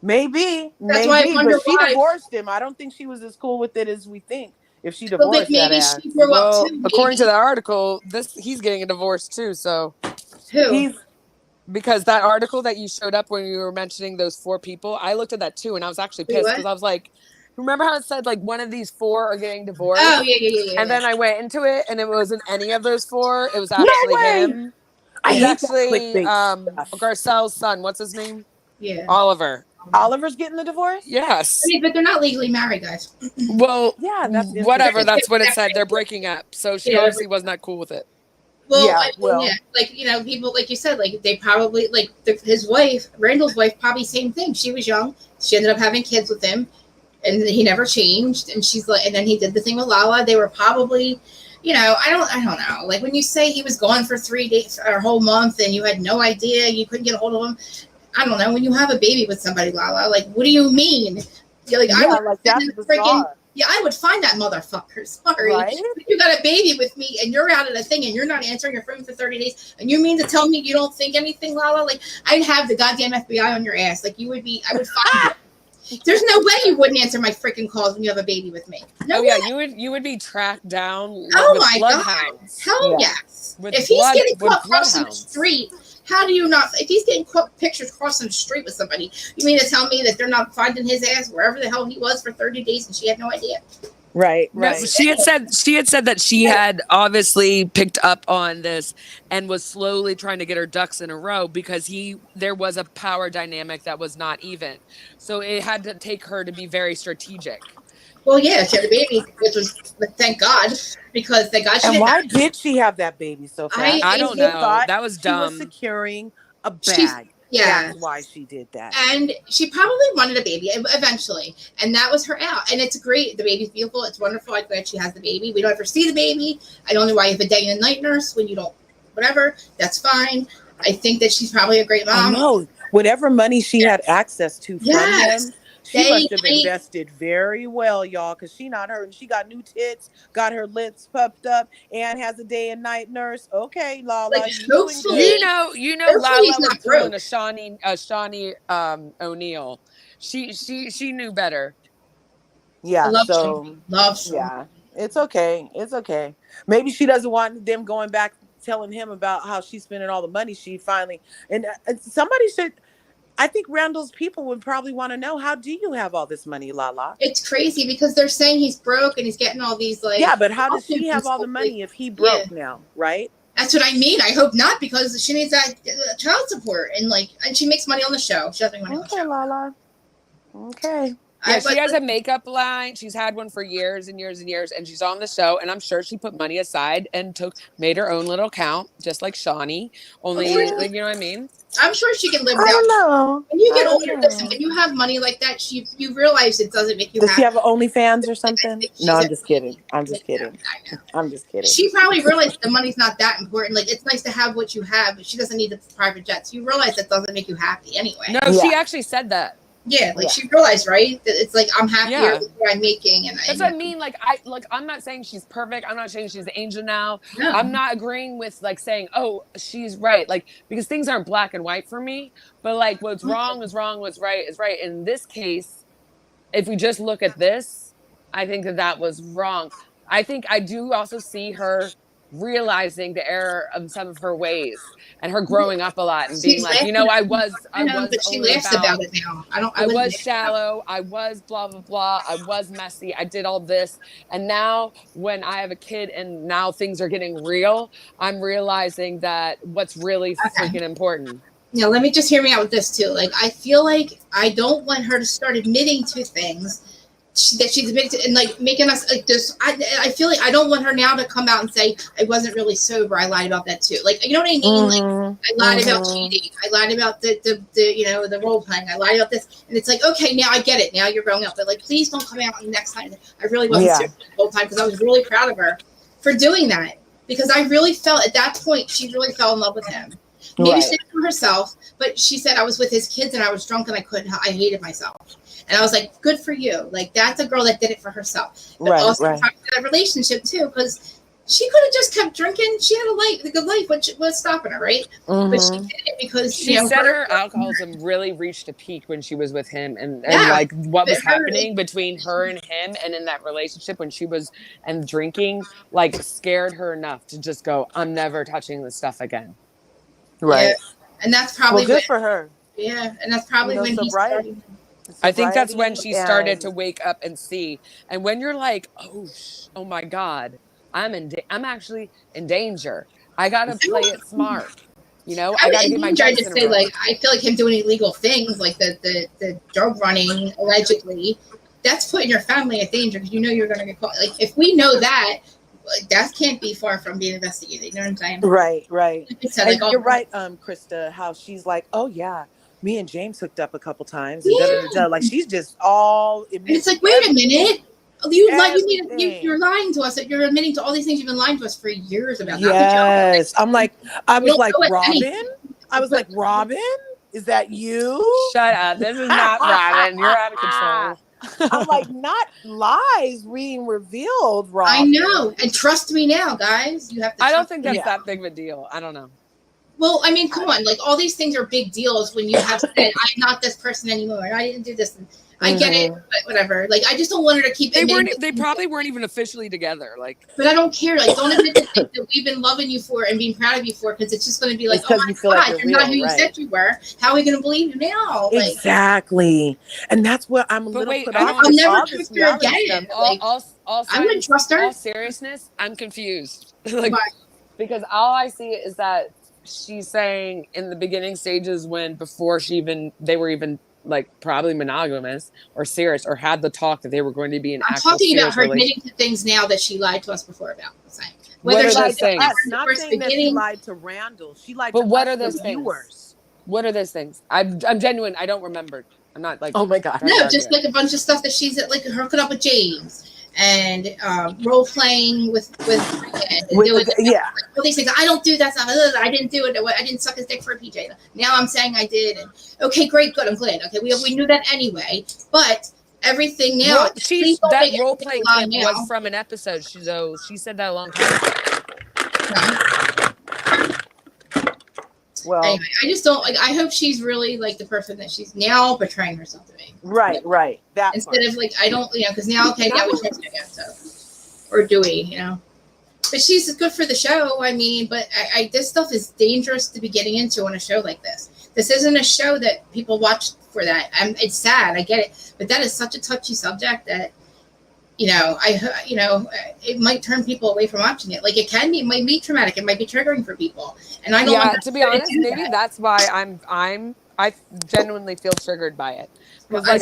Maybe.
That's why I wonder
but she divorced him. I don't think she was as cool with it as we think. If she divorced that ass.
She grew up too,
according to the article, he's getting a divorce too. So
who?
Because that article that you showed up when you were mentioning those 4 people, I looked at that too, and I was actually pissed because I was like, remember how it said like one of these 4 are getting divorced?
Oh yeah.
And then I went into it, and it wasn't any of those 4. It was actually him.
It's
actually Garcelle's son. What's his name?
Yeah,
Oliver. Oliver's getting the divorce?
Yes.
But they're not legally married, guys.
Well,
yeah, that's
whatever. That's what it said. They're breaking up. So she obviously was not cool with it.
Well, people, like you said, like they probably, his wife, Randall's wife, probably same thing. She was young. She ended up having kids with him, and he never changed. And she's like, and then he did the thing with Lala. They were probably, I don't know. Like when you say he was gone for 3 days or a whole month, and you had no idea, you couldn't get a hold of him. I don't know. When you have a baby with somebody, Lala, like, what do you mean? You're like, I would find that motherfucker. Sorry. Right? You got a baby with me and you're out at a thing and you're not answering your phone for 30 days. And you mean to tell me you don't think anything, Lala? Like, I'd have the goddamn FBI on your ass. Like, I would find you. There's no way you wouldn't answer my freaking calls when you have a baby with me. No way.
You would be tracked down with
bloodhounds. Hell yes. If he's getting caught crossing the street, how do you not? If he's getting pictures crossing the street with somebody, you mean to tell me that they're not finding his ass wherever the hell he was for 30 days and she had no idea?
Right.
No, she had said that she had obviously picked up on this and was slowly trying to get her ducks in a row because there was a power dynamic that was not even. So it had to take her to be very strategic.
Well, yeah, she had a baby, which was thank God, because thank God she
And
didn't.
why did she have that baby so fast?
I don't know. That was dumb.
She was securing a bag.
Yeah.
That's why she did that.
And she probably wanted a baby eventually. And that was her out. And it's great. The baby's beautiful. It's wonderful. I'm glad she has the baby. We don't ever see the baby. I don't know why you have a day and a night nurse when you don't, whatever. That's fine. I think that she's probably a great mom.
No, whatever money she had access to from him, she must have invested very well, y'all, because she not hurting. She got new tits, got her lips puffed up, and has a day and night nurse. Okay, Lala,
Like,
you doing good.
You know, Lala was pulling a Shawnee O'Neal. She knew better.
Yeah,
love
yeah, it's okay. It's okay. Maybe she doesn't want them going back telling him about how she's spending all the money she finally. And somebody should. I think Randall's people would probably want to know, how do you have all this money, Lala?
It's crazy because they're saying he's broke and he's getting all these like.
Yeah, but how does she have all the money if he broke now, right?
That's what I mean. I hope not, because she needs that child support and she makes money on the show. She doesn't make money on the show.
Lala. Okay.
Yeah, she has a makeup line. She's had one for years and years and years, and she's on the show. And I'm sure she put money aside and made her own little account, just like Shawnee. Only, you know what I mean?
I'm sure she can live without. I don't know. When you get older, when you have money like that, you realize it doesn't make you happy.
Does she have OnlyFans or something? No, I'm just kidding. I'm just kidding. I'm just kidding.
She probably realized the money's not that important. Like, it's nice to have what you have, but she doesn't need the private jets. You realize that doesn't make you happy anyway.
No, she actually said that.
Yeah, she realized, right? That it's like, I'm happier with what I'm making, and
that's what I mean. Like, I'm not saying she's perfect. I'm not saying she's the angel now.
No.
I'm not agreeing with like saying, oh, she's right. Like, because things aren't black and white for me. But like, what's wrong is wrong. What's right is right. In this case, if we just look at this, I think that was wrong. I think I do also see her realizing the error of some of her ways and her growing up a lot and being like, I was
but she laughs about it now.
I was shallow, I was blah blah blah, I was messy, I did all this, and now when I have a kid and now things are getting real, I'm realizing that what's really freaking important.
Yeah, let me just hear me out with this too. Like, I feel like I don't want her to start admitting to things that she's admitted to, and like making us like this. I feel like I don't want her now to come out and say I wasn't really sober. I lied about that too. Like, you know what I mean? Like, I lied about cheating. I lied about the role playing. I lied about this, and it's like, okay, now I get it. Now you're growing up, but like, please don't come out the next time. I really wasn't sober the whole time, because I was really proud of her for doing that, because I really felt at that point she really fell in love with him. Maybe she did it for herself, but she said I was with his kids and I was drunk and I hated myself. And I was like, good for you. Like, that's a girl that did it for herself. But also talking to that relationship too, because she could have just kept drinking. She had a good life, which was stopping her, right? Mm-hmm. But she did it because
she said her alcoholism really reached a peak when she was with him, and like what was happening between her and him, and in that relationship when she was and drinking, like scared her enough to just go, I'm never touching this stuff again.
Right.
Yeah. And that's probably
good for her.
Yeah, and that's probably when he started.
I think that's when she started to wake up and see. And when you're like, oh my God, I'm actually in danger. I gotta play it smart. I gotta get my ducks in a row.
Like, I feel like him doing illegal things, like the drug running allegedly, that's putting your family at danger, because you're gonna get caught. Like, if we know that can't be far from being investigated. You know what I'm saying?
Right.
Like,
you're right, Krista, how she's like, oh yeah, me and James hooked up a couple times. And like, she's just all.
And it's like, wait a minute. You're lying to us. That you're admitting to all these things you've been lying to us for years about.
Yes, I was like, Robin. I was like, Robin, is that you?
Shut up. This is not Robin. You're out of control.
I'm like, not lies being revealed, Rob.
I know, and trust me now, guys. You have to.
I don't think that's that big of a deal. I don't know.
Well, I mean, come on. Like, all these things are big deals when you have said, I'm not this person anymore, and I didn't do this. I get it, but whatever. Like, I just don't want her to keep.
They probably weren't even officially together. Like,
but I don't care. Like, don't admit the things that we've been loving you for and being proud of you for, because it's just going to be like, oh my God, you're not who you said you were. How are we going to believe you now? Like,
exactly. And that's what I'm a little put off.
I'll never trust her again.
I wouldn't trust her. All seriousness, I'm confused. Like, because all I see is that she's saying in the beginning stages, before they were even like probably monogamous or serious or had the talk that they were going to be an actual
talking about her admitting to things now that she lied to us before about.
Whether she lied to us, not saying that she lied to Randall. She lied to us.
What are those viewers? What are those things? I'm genuine. I don't remember. I'm not like,
oh my God.
No, just like a bunch of stuff that she's like hooking up with James and role playing with all these things. I don't do that stuff. I didn't do it. I didn't suck his dick for a PJ. Now I'm saying I did. And okay, great, good. I'm glad. Okay, we knew that anyway. But everything now,
that role playing clip was from an episode. She said that a long time ago.
Well, anyway, I just don't like. I hope she's really like the person that she's now portraying herself to be.
Right. That
instead of like, I don't, because now we trust her again. So, or do we? But she's good for the show. I mean, but I this stuff is dangerous to be getting into on a show like this. This isn't a show that people watch for that. It's sad. I get it, but that is such a touchy subject that. It might turn people away from watching it. Like it might be traumatic. It might be triggering for people. And I don't.
Yeah, to be honest, maybe that's why I genuinely feel triggered by it. Because like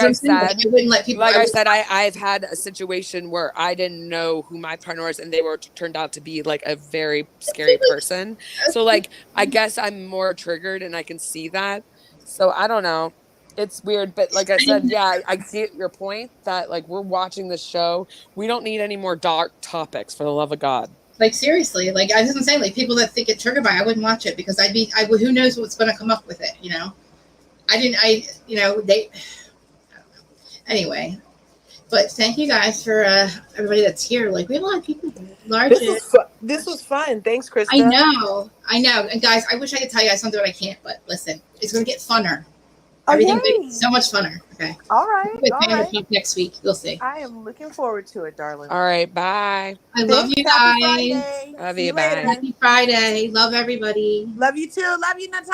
I said, I've had a situation where I didn't know who my partner was, and they turned out to be like a very scary person. So like, I guess I'm more triggered, and I can see that. So I don't know. It's weird, but like I said, yeah, I get your point that like we're watching this show. We don't need any more dark topics, for the love of God.
Like seriously, like I was saying, like people that think it's triggered by, I wouldn't watch it because who knows what's going to come up with it, Anyway, but thank you guys for everybody that's here. Like we have a lot of people.
This was fun. Thanks, Krista.
I know, and guys, I wish I could tell you guys something, but I can't. But listen, it's going to get funner. Everything gets so much funner. Okay.
All right.
Next week, you'll see.
I am looking forward to it, darling.
All right. Bye.
I love you guys.
Love you. Bye.
Happy Friday. Love everybody.
Love you too. Love you, Natasha.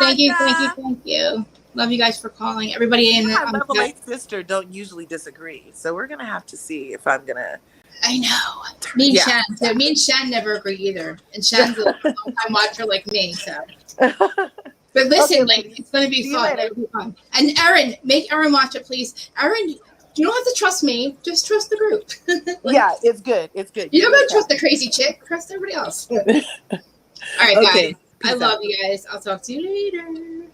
Thank you. Love you guys for calling. Everybody in.
My level 8 sister don't usually disagree, so we're gonna have to see if I'm gonna.
I know. Me and Shan never agree either, and Shan's a long-time watcher like me. So. But listen, it's going to be fun. It'll be fun. And Erin, make Erin watch it, please. Erin, you don't have to trust me. Just trust the group.
Yeah, it's good. You
don't got to trust the crazy chick. Trust everybody else. All right, guys. I love you guys. I'll talk to you later.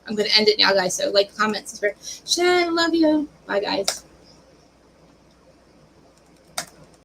I'm going to end it now, guys. So comment, subscribe. Shan, love you. Bye, guys.